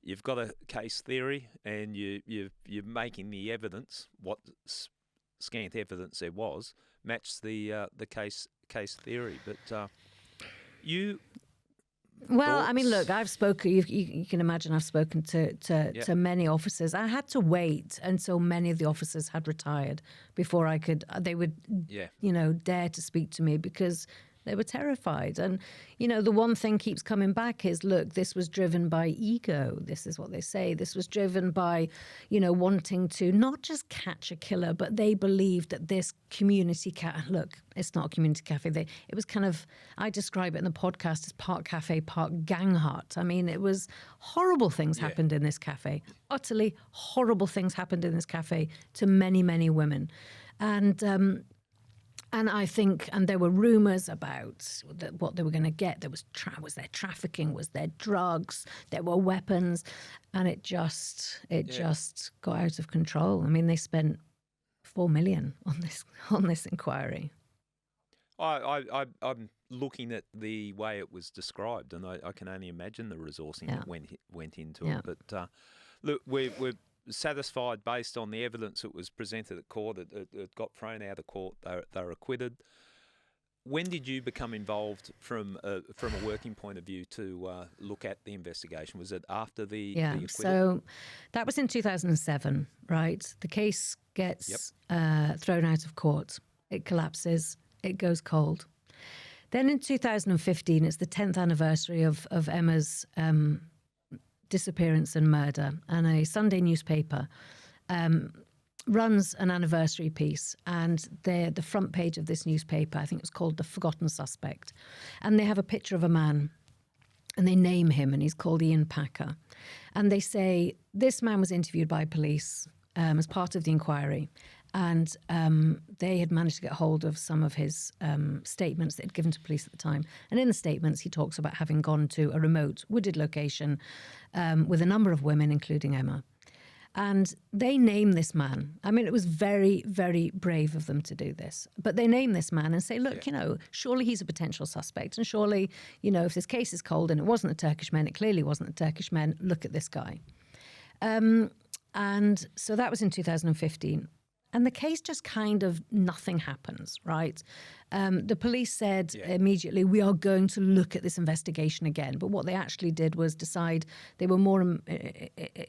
you've got a case theory and you're making the evidence, what scant evidence there was, match the case theory. But you. Well, Thoughts? I mean, look, I've spoken, you can imagine I've spoken to many officers. I had to wait until many of the officers had retired before they would, dare to speak to me, because they were terrified. And, the one thing keeps coming back is, look, this was driven by ego. This is what they say. This was driven by, wanting to not just catch a killer, but they believed that this community look, it's not a community cafe. It was kind of, I describe it in the podcast as part cafe, part gang hut. I mean, it was horrible things happened in this cafe. Utterly horrible things happened in this cafe to many, many women. And I think, and there were rumours about what they were going to get. There was there trafficking, was there drugs, there were weapons, and it just got out of control. I mean, they spent $4 million on this inquiry. I'm looking at the way it was described, and I can only imagine the resourcing that went into it. But look, we're satisfied based on the evidence that was presented at court. It got thrown out of court. They were acquitted. When did you become involved from a working point of view to look at the investigation? Was it after the acquittal? So that was in 2007, right? The case gets thrown out of court. It collapses. It goes cold. Then in 2015, it's the 10th anniversary of Emma's disappearance and murder, and a Sunday newspaper runs an anniversary piece, and the front page of this newspaper, I think it was called The Forgotten Suspect, and they have a picture of a man and they name him, and he's called Ian Packer, and they say this man was interviewed by police as part of the inquiry, and they had managed to get hold of some of his statements that he'd given to police at the time. And in the statements, he talks about having gone to a remote wooded location with a number of women, including Emma. And they name this man. I mean, it was very, very brave of them to do this. But they name this man and say, look, surely he's a potential suspect. And surely, if this case is cold and it wasn't the Turkish men, it clearly wasn't the Turkish men, look at this guy. And so that was in 2015. And the case just kind of, nothing happens, right? The police said immediately, we are going to look at this investigation again. But what they actually did was decide they were more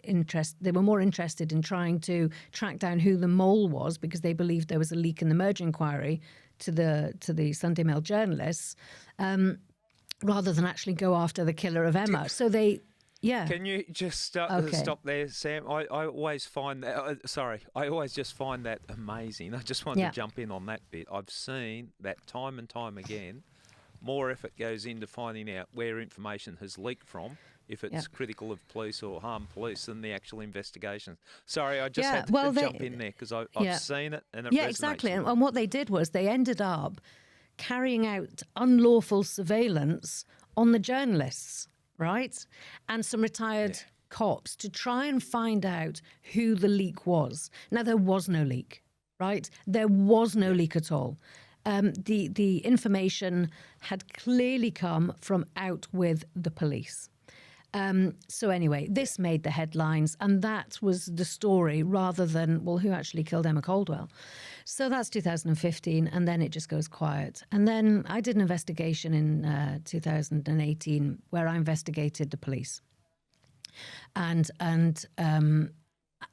interested in trying to track down who the mole was, because they believed there was a leak in the merger inquiry to the Sunday Mail journalists, rather than actually go after the killer of Emma. So they... Yeah. Can you just stop there, Sam? I always find that. I always just find that amazing. I just wanted to jump in on that bit. I've seen that time and time again. More effort goes into finding out where information has leaked from, if it's critical of police or harm police, than the actual investigations. Sorry, I just had to jump in there because I've seen it and it resonates. Exactly. And what they did was they ended up carrying out unlawful surveillance on the journalists. Right? And some retired cops to try and find out who the leak was. Now, there was no leak, right? There was no leak at all. The information had clearly come from out with the police. So anyway, this made the headlines, and that was the story rather than, well, who actually killed Emma Caldwell? So that's 2015, and then it just goes quiet. And then I did an investigation in 2018 where I investigated the police. And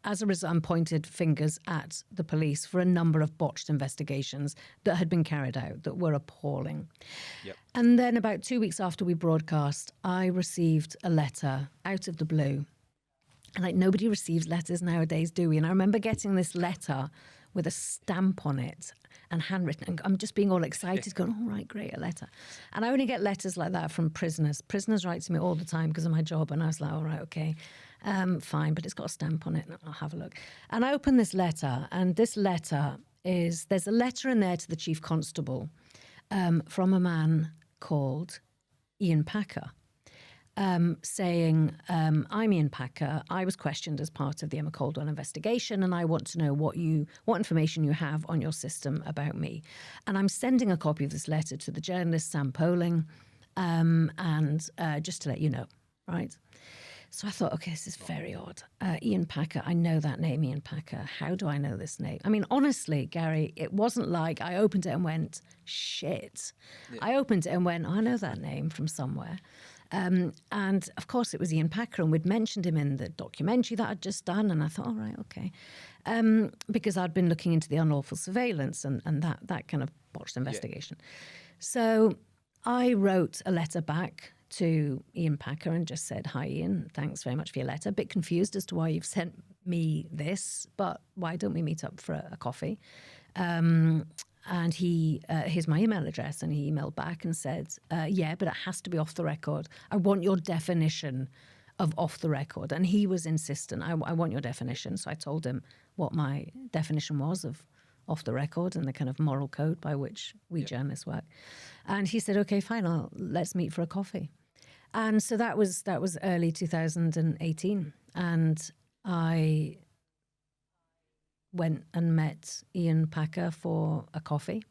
as a result, and pointed fingers at the police for a number of botched investigations that had been carried out that were appalling. Yep. And then about 2 weeks after we broadcast, I received a letter out of the blue. And like, nobody receives letters nowadays, do we? And I remember getting this letter with a stamp on it and handwritten. And I'm just being all excited, going, all right, great, a letter. And I only get letters like that from prisoners. Prisoners write to me all the time because of my job. And I was like, all right, okay, fine, but it's got a stamp on it. I'll have a look. And I opened this letter, and this letter is, there's a letter in there to the Chief Constable from a man called Ian Packer. Saying, I'm Ian Packer. I was questioned as part of the Emma Caldwell investigation, and I want to know what information you have on your system about me. And I'm sending a copy of this letter to the journalist Sam Poling, and just to let you know, right? So I thought, okay, this is very odd. Ian Packer, I know that name, Ian Packer. How do I know this name? I mean, honestly, Gary, it wasn't like I opened it and went, shit. Yeah. I opened it and went, I know that name from somewhere. And of course it was Ian Packer, and we'd mentioned him in the documentary that I'd just done, and I thought, all right, okay. Because I'd been looking into the unlawful surveillance and that kind of botched investigation. Yeah. So I wrote a letter back to Ian Packer and just said, hi Ian, thanks very much for your letter. A bit confused as to why you've sent me this, but why don't we meet up for a coffee? And here's my email address, and he emailed back and said, yeah, but it has to be off the record. I want your definition of off the record. And he was insistent, I want your definition. So I told him what my definition was of off the record and the kind of moral code by which we journalists work. And he said, okay, fine, let's meet for a coffee. And so that was early 2018. And I went and met Ian Packer for a coffee.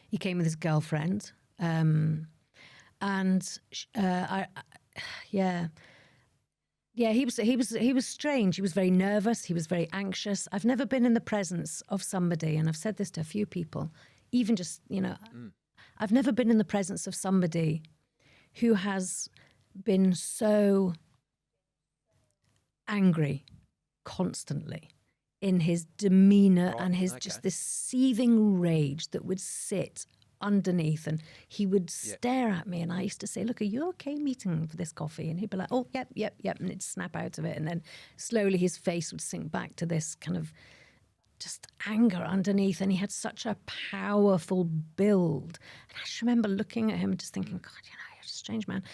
He came with his girlfriend, he was strange. He was very nervous. He was very anxious. I've never been in the presence of somebody, and I've said this to a few people, even just, I've never been in the presence of somebody who has been so angry constantly in his demeanor and his just this seething rage that would sit underneath, and he would stare at me, and I used to say, look, are you okay meeting for this coffee? And he'd be like, oh, yep, and it'd snap out of it, and then slowly his face would sink back to this kind of just anger underneath, and he had such a powerful build. And I just remember looking at him and just thinking, God, you're a strange man.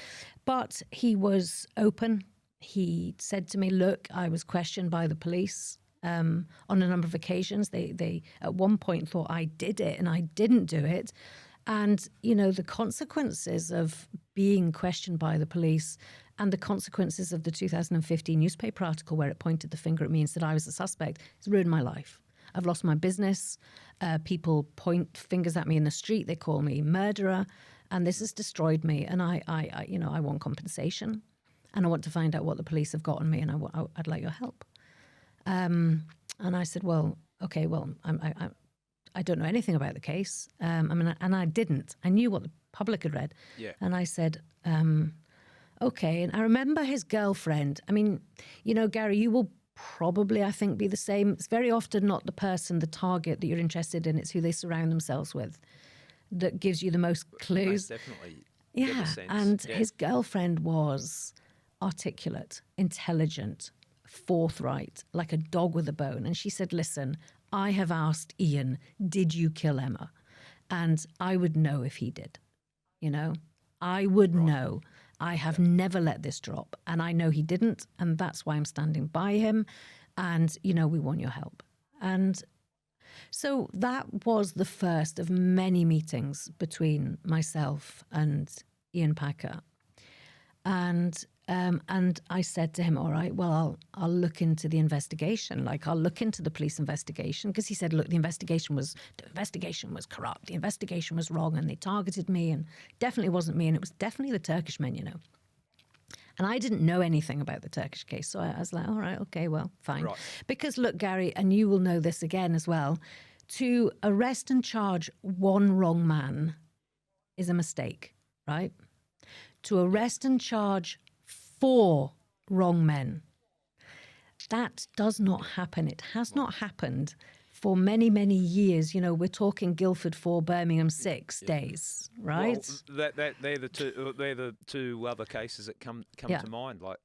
But he was open. He said to me, look, I was questioned by the police on a number of occasions. They at one point thought I did it, and I didn't do it. And, the consequences of being questioned by the police and the consequences of the 2015 newspaper article where it pointed the finger at me and said I was a suspect, it's ruined my life. I've lost my business. People point fingers at me in the street. They call me murderer, and this has destroyed me. And I want compensation, and I want to find out what the police have got on me, and I'd like your help. And I said, well, okay, well, I don't know anything about the case. And I didn't. I knew what the public had read. Yeah. And I said, okay. And I remember his girlfriend. I mean, Gary, you will probably, I think, be the same. It's very often not the person, the target that you're interested in. It's who they surround themselves with that gives you the most clues. Most definitely. Yeah. And his girlfriend was articulate, intelligent, forthright, like a dog with a bone. And she said, listen, I have asked Ian, did you kill Emma? And I would know if he did. I would know. I have never let this drop, and I know he didn't, and that's why I'm standing by him. And, we want your help. And so that was the first of many meetings between myself and Ian Packer. And I said to him, all right, well, I'll look into the investigation. I'll look into the police investigation, because he said, look, the investigation was corrupt. The investigation was wrong, and they targeted me, and definitely wasn't me, and it was definitely the Turkish men, And I didn't know anything about the Turkish case, so I was like, all right, okay, well, fine. Right. Because look, Gary, and you will know this again as well, to arrest and charge one wrong man is a mistake, right? To arrest and charge 4 wrong men, That does not happen. It has not happened for many, many years. You know, we're talking Guildford 4, Birmingham 6 days, right? Well, they're the two other cases that come to mind. Like,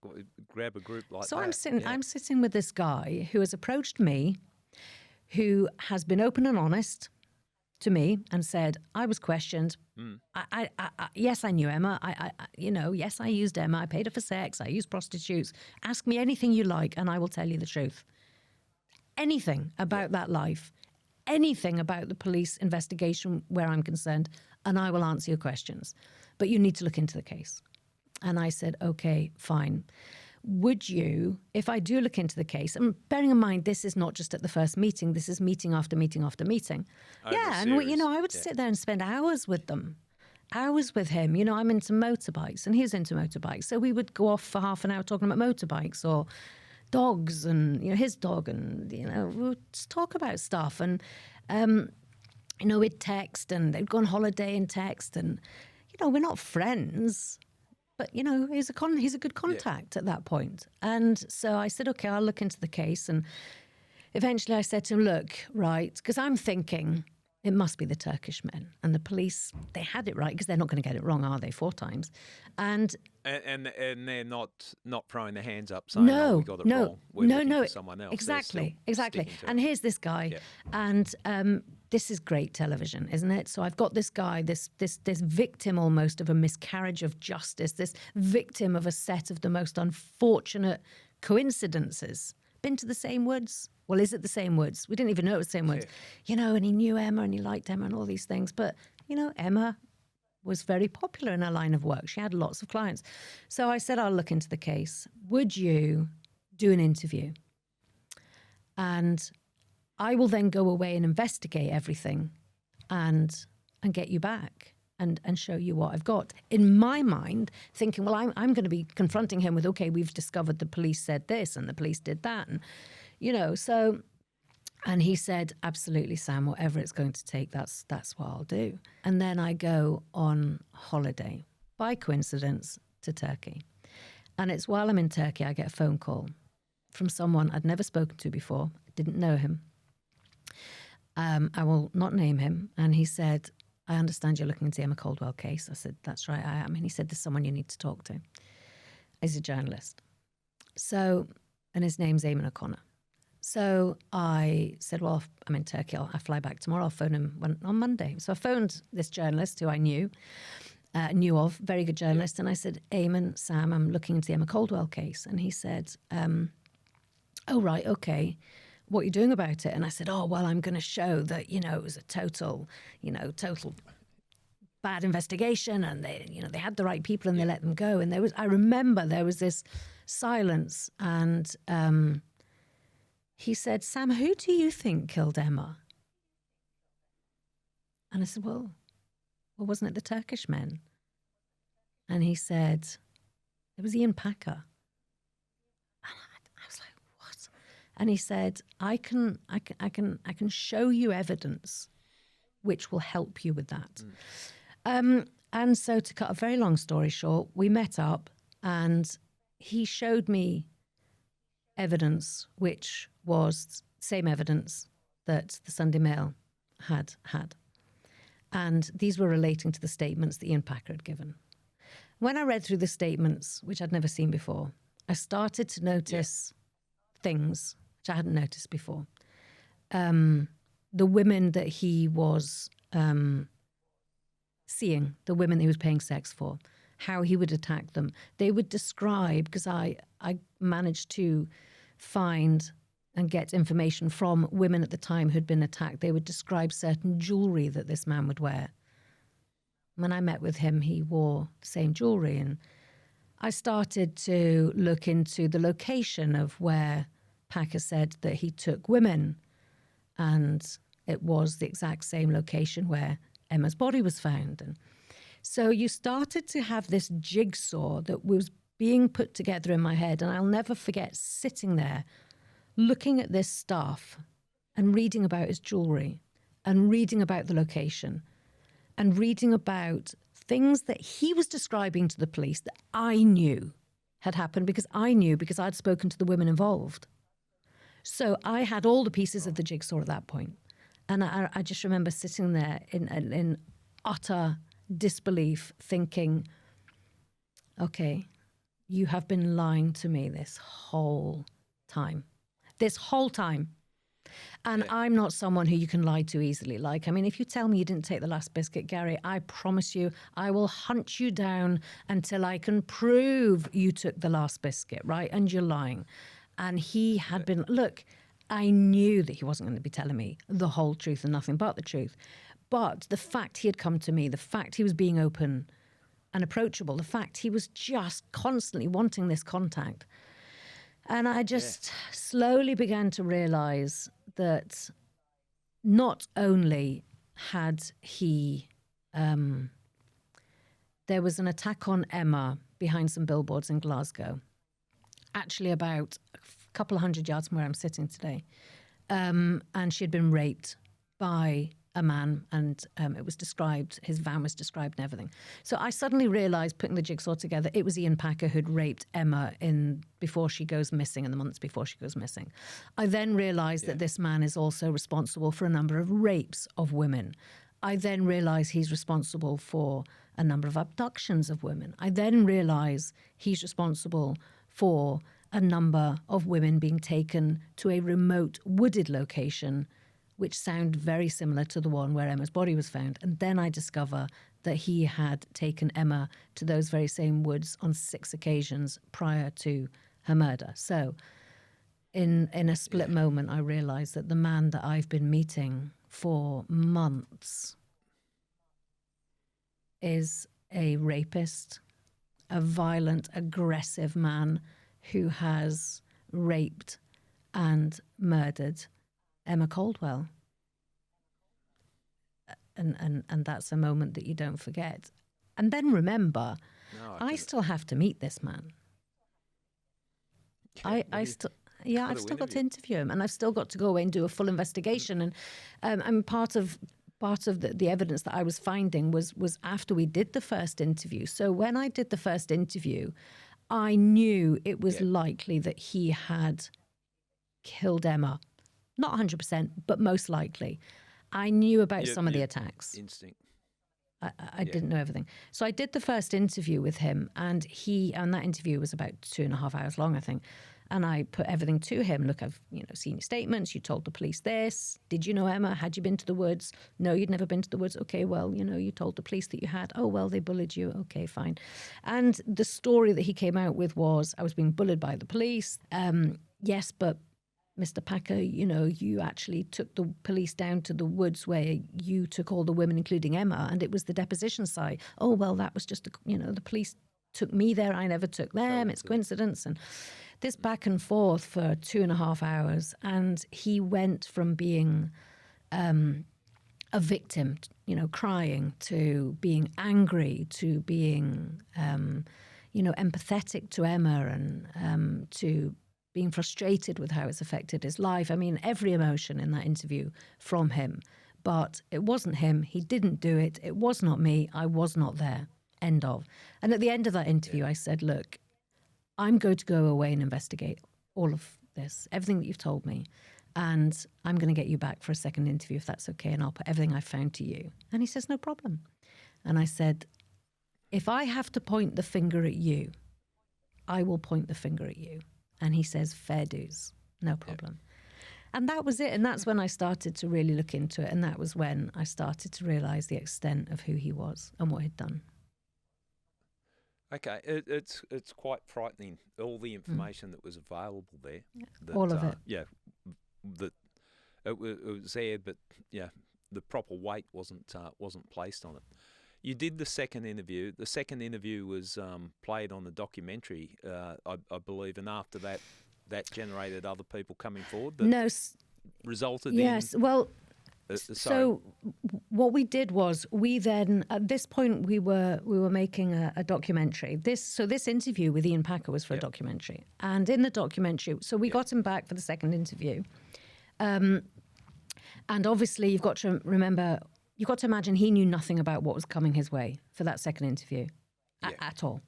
grab a group like that. So I'm sitting with this guy who has approached me, who has been open and honest to me and said, I was questioned. Yes, I knew Emma. Yes, I used Emma. I paid her for sex. I used prostitutes. Ask me anything you like and I will tell you the truth. Anything about that life, anything about the police investigation where I'm concerned, and I will answer your questions. But you need to look into the case. And I said, okay, fine. Would you, if I do look into the case, and bearing in mind this is not just at the first meeting, this is meeting after meeting after meeting. And I would sit there and spend hours with them. Hours with him. You know, I'm into motorbikes and he's into motorbikes. So we would go off for half an hour talking about motorbikes or dogs and, you know, his dog, and, you know, we'll just talk about stuff. And, you know, we'd text and they'd go on holiday and text, and, you know, we're not friends, but, you know, he's a good contact at that point. And so I said, okay, I'll look into the case. And eventually I said to him, look, right, because I'm thinking it must be the Turkish men, and the police, they had it right, because they're not going to get it wrong, are they? 4 times. And they're not throwing their hands up saying, oh, we got it wrong. We're looking for someone else. Exactly. And here's this guy, and this is great television, isn't it? So I've got this guy, this victim almost of a miscarriage of justice, this victim of a set of the most unfortunate coincidences. Been to the same woods? Well, is it the same woods? We didn't even know it was the same woods. You know, and he knew Emma and he liked Emma and all these things. But, you know, Emma was very popular in her line of work. She had lots of clients. So I said, I'll look into the case. Would you do an interview? And I will then go away and investigate everything and get you back and show you what I've got. In my mind, thinking, well, I'm going to be confronting him with, okay, we've discovered the police said this and the police did that. And, you know, so, and he said, absolutely, Sam, whatever it's going to take, that's what I'll do. And then I go on holiday, by coincidence, to Turkey. And it's while I'm in Turkey, I get a phone call from someone I'd never spoken to before, didn't know him. I will not name him. And he said, I understand you're looking into the Emma Caldwell case. I said, that's right, I am. And he said, there's someone you need to talk to. He's a journalist. So, and his name's Eamon O'Connor. So I said, well, I'm in Turkey. I fly back tomorrow. I'll phone him on Monday. So I phoned this journalist who I knew of, very good journalist. And I said, Eamon, Sam, I'm looking into the Emma Caldwell case. And he said, oh, right, okay. What are you doing about it? And I said, oh, well, I'm going to show that, you know, it was a total bad investigation, and they had the right people and they let them go. And I remember there was this silence, and he said, Sam, who do you think killed Emma? And I said, well, wasn't it the Turkish men? And he said, it was Ian Packer. And he said, I can show you evidence which will help you with that. And so, to cut a very long story short, we met up and he showed me evidence which was same evidence that the Sunday Mail had. And these were relating to the statements that Ian Packer had given. When I read through the statements, which I'd never seen before, I started to notice things which I hadn't noticed before. The women that he was seeing, the women he was paying sex for, how he would attack them. They would describe, because I managed to find and get information from women at the time who'd been attacked. They would describe certain jewellery that this man would wear. When I met with him, he wore the same jewellery. And I started to look into the location of where Packer said that he took women, and it was the exact same location where Emma's body was found. And so you started to have this jigsaw that was being put together in my head, and I'll never forget sitting there looking at this stuff and reading about his jewellery and reading about the location and reading about things that he was describing to the police that I knew had happened, because I'd spoken to the women involved. So I had all the pieces of the jigsaw at that point. And I just remember sitting there in utter disbelief thinking, okay, you have been lying to me this whole time. This whole time. And I'm not someone who you can lie to easily. Like, I mean, if you tell me you didn't take the last biscuit, Gary, I promise you, I will hunt you down until I can prove you took the last biscuit, right? And you're lying. And he had been, look, I knew that he wasn't going to be telling me the whole truth and nothing but the truth. But the fact he had come to me, the fact he was being open and approachable, the fact he was just constantly wanting this contact. And I just slowly began to realize that not only had he, there was an attack on Emma behind some billboards in Glasgow, actually about a couple of 100 yards from where I'm sitting today. And she had been raped by a man, and it was described, his van was described and everything. So I suddenly realised, putting the jigsaw together, it was Ian Packer who'd raped Emma before she goes missing, in the months before she goes missing. I then realised that this man is also responsible for a number of rapes of women. I then realised he's responsible for a number of abductions of women. I then realised he's responsible for a number of women being taken to a remote wooded location, which sound very similar to the one where Emma's body was found. And then I discover that he had taken Emma to those very same woods on 6 occasions prior to her murder. So in a split moment, I realised that the man that I've been meeting for months is a rapist, a violent, aggressive man who has raped and murdered Emma Caldwell. And that's a moment that you don't forget. And then remember, I still have to meet this man. I still got to interview him, and I've still got to go away and do a full investigation. And part of the evidence that I was finding was after we did the first interview. So when I did the first interview, I knew it was likely that he had killed Emma. Not 100%, but most likely. I knew about some of the attacks. Instinct. I didn't know everything. So I did the first interview with him, and that interview was about 2.5 hours long, I think. And I put everything to him. Look, I've seen your statements. You told the police this. Did you know Emma? Had you been to the woods? No, you'd never been to the woods. Okay, well, you told the police that you had. Oh, well, they bullied you. Okay, fine. And the story that he came out with was, I was being bullied by the police. Yes, but Mr. Packer, you actually took the police down to the woods where you took all the women, including Emma, and it was the deposition site. Oh, well, that was just, the police took me there. I never took them. It's coincidence. And this back and forth for 2.5 hours. And he went from being a victim, crying, to being angry, to being, empathetic to Emma, and to being frustrated with how it's affected his life. I mean, every emotion in that interview from him. But it wasn't him. He didn't do it. It was not me. I was not there. End of. And at the end of that interview, I said, look, I'm going to go away and investigate all of this, everything that you've told me. And I'm going to get you back for a second interview if that's okay. And I'll put everything I found to you. And he says, no problem. And I said, if I have to point the finger at you, I will point the finger at you. And he says, fair dues, no problem. And that was it. And that's when I started to really look into it. And that was when I started to realise the extent of who he was and what he'd done. Okay, it's quite frightening, all the information that was available there. Yeah. All of it. Yeah, that it was there, but the proper weight wasn't placed on it. You did the second interview. The second interview was played on the documentary, I believe, and after that generated other people coming forward. That resulted in. Yes, well. So what we did was, we then, at this point, we were making a documentary. This interview with Ian Packer was for a documentary, and in the documentary, so we got him back for the second interview, and obviously you've got to remember, you've got to imagine he knew nothing about what was coming his way for that second interview at all.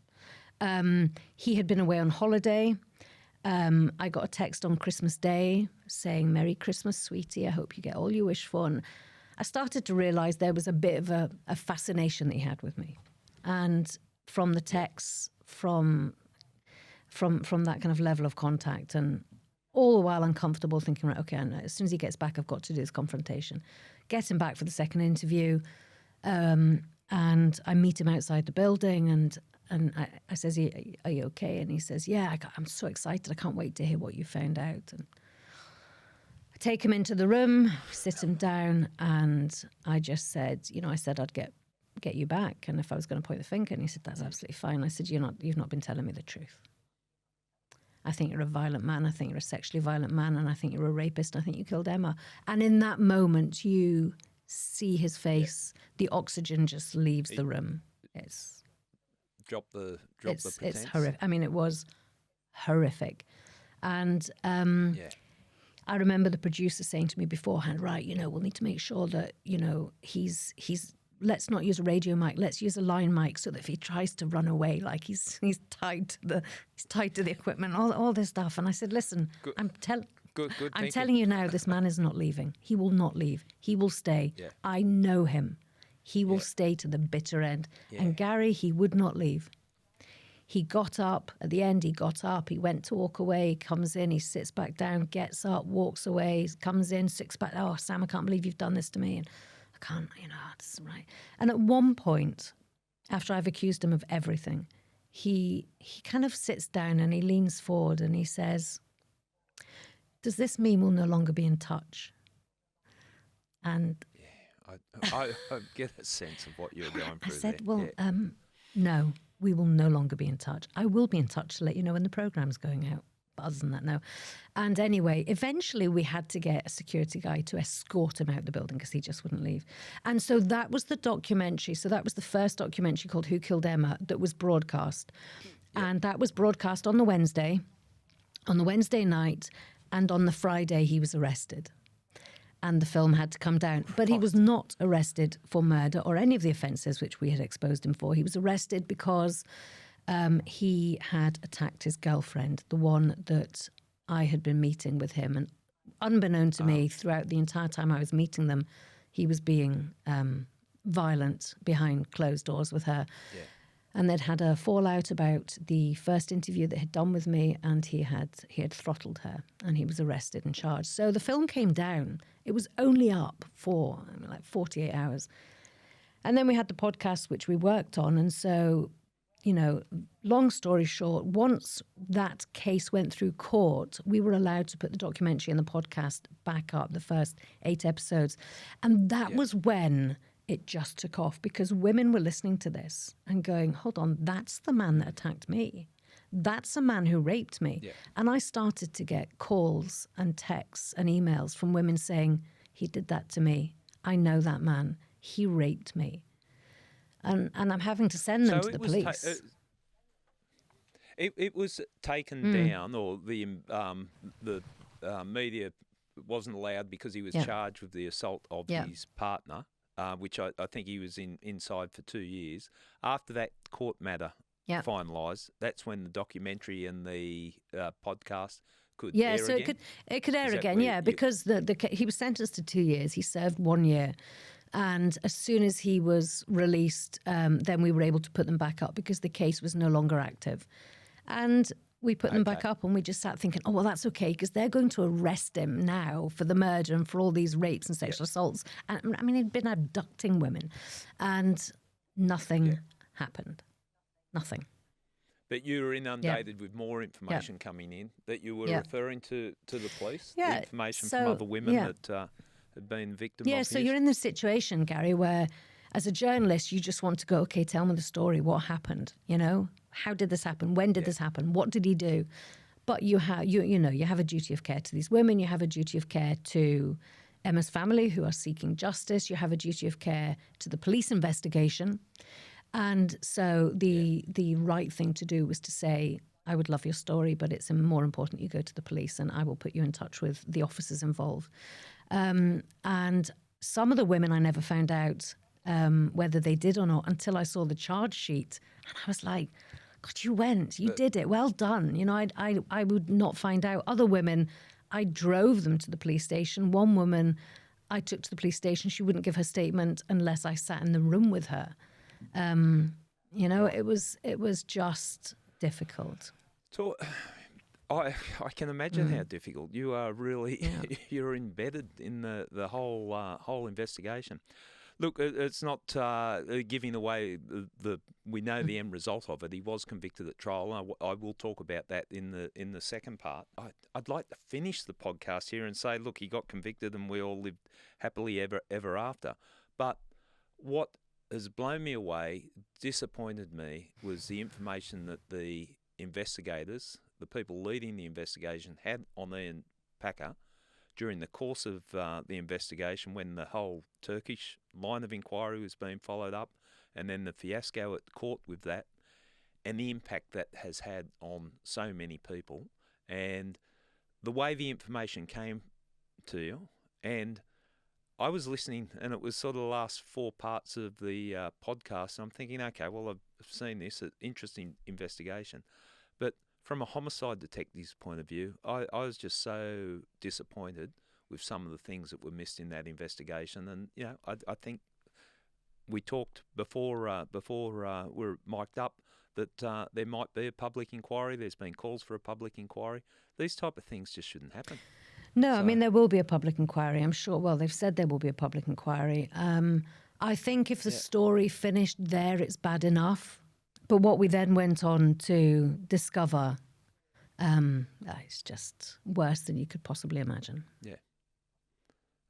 He had been away on holiday. I got a text on Christmas Day saying, "Merry Christmas, sweetie. I hope you get all you wish for." And I started to realise there was a bit of a fascination that he had with me. And from the texts, from that kind of level of contact, and all the while uncomfortable, thinking, right, okay, as soon as he gets back, I've got to do this confrontation. Get him back for the second interview, and I meet him outside the building, and I says, "Are you okay?" And he says, "Yeah, I'm so excited. I can't wait to hear what you found out." And I take him into the room, sit him down, and I just said, I said I'd get you back, and if I was going to point the finger, and he said, "That's absolutely fine." I said, "You've not been telling me the truth. I think you're a violent man. I think you're a sexually violent man, and I think you're a rapist. I think you killed Emma." And in that moment, you see his face. Yeah. The oxygen just leaves the room. It's drop the pretense. It's horrific. I mean, it was horrific. And I remember the producer saying to me beforehand, right, we'll need to make sure that, he's let's not use a radio mic, let's use a line mic, so that if he tries to run away, like he's tied to the equipment, all this stuff. And I said, "Listen, good. I'm Good, telling you now, this man is not leaving. He will not leave. He will stay. Yeah. I know him. He will stay to the bitter end." Yeah. And Gary, he would not leave. He got up. At the end, he got up. He went to walk away, comes in, he sits back down, gets up, walks away, comes in, sits back. "Oh, Sam, I can't believe you've done this to me. And I can't, this isn't right." And at one point, after I've accused him of everything, he kind of sits down and he leans forward and he says, "Does this mean we'll no longer be in touch?" And I get a sense of what you're going through. I said, there. "Well, no, we will no longer be in touch. I will be in touch to let you know when the programme's going out. But other than that, no." And anyway, eventually we had to get a security guy to escort him out the building because he just wouldn't leave. And so that was the documentary. So that was the first documentary called "Who Killed Emma" that was broadcast. Yep. And that was broadcast on the Wednesday night, and on the Friday he was arrested. And the film had to come down. But he was not arrested for murder or any of the offences which we had exposed him for. He was arrested because he had attacked his girlfriend, the one that I had been meeting with him. And unbeknown to me, throughout the entire time I was meeting them, he was being violent behind closed doors with her. Yeah. And they'd had a fallout about the first interview that he'd done with me, and he had throttled her, and he was arrested and charged. So the film came down. It was only up for 48 hours. And then we had the podcast, which we worked on. And so, long story short, once that case went through court, we were allowed to put the documentary and the podcast back up, the first 8 episodes. And that was when it just took off, because women were listening to this and going, "Hold on, that's the man that attacked me. That's a man who raped me." Yeah. And I started to get calls and texts and emails from women saying, "He did that to me. I know that man. He raped me." And I'm having to send them to the police. It was taken down, or the media wasn't allowed because he was charged with the assault of his partner, which I think he was inside for 2 years. After that court matter finalised, that's when the documentary and the podcast could air so again. it could air again, because he was sentenced to 2 years. He served 1 year. And as soon as he was released, then we were able to put them back up because the case was no longer active. And we put them back up, and we just sat thinking, "Oh, well, that's okay, because they're going to arrest him now for the murder and for all these rapes and sexual assaults." And I mean, he'd been abducting women, and nothing happened. Nothing. But you were inundated with more information coming in that you were referring to the police? The information from other women that had been victims of his? So you're in this situation, Gary, where as a journalist, you just want to go, "Okay, tell me the story. What happened? How did this happen? When did this happen? What did he do?" But you have a duty of care to these women. You have a duty of care to Emma's family, who are seeking justice. You have a duty of care to the police investigation. And so the right thing to do was to say, "I would love your story, but it's more important you go to the police, and I will put you in touch with the officers involved." And some of the women I never found out whether they did or not until I saw the charge sheet. And I was like, God, you went, you did it, well done. You know, I would not find out. Other women, I drove them to the police station. One woman I took to the police station, she wouldn't give her statement unless I sat in the room with her. You know, it was just difficult. So, I can imagine how difficult. You are really you're embedded in the whole investigation. Look, it's not giving away we know the end result of it. He was convicted at trial. I will talk about that in the second part. I'd like to finish the podcast here and say, look, he got convicted and we all lived happily ever after. But what has blown me away, disappointed me, was the information that the investigators, the people leading the investigation, had on Ian Packer during the course of the investigation, when the whole Turkish line of inquiry was being followed up, and then the fiasco at court with that, and the impact that has had on so many people, and the way the information came to you. And I was listening, and it was sort of the last 4 parts of the podcast, and I'm thinking, okay, well, I've seen this, interesting investigation. But from a homicide detective's point of view, I was just so disappointed with some of the things that were missed in that investigation. And, you know, I think we talked before we're mic'd up that there might be a public inquiry. There's been calls for a public inquiry. These type of things just shouldn't happen. No, I mean, there will be a public inquiry, I'm sure. Well, they've said there will be a public inquiry. I think if the story finished there, it's bad enough. But what we then went on to discover, it's just worse than you could possibly imagine. Yeah.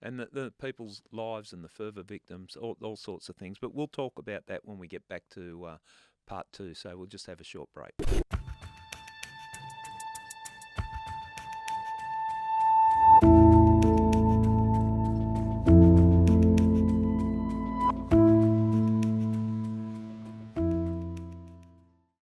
And the people's lives and the further victims, all sorts of things. But we'll talk about that when we get back to part 2. So we'll just have a short break.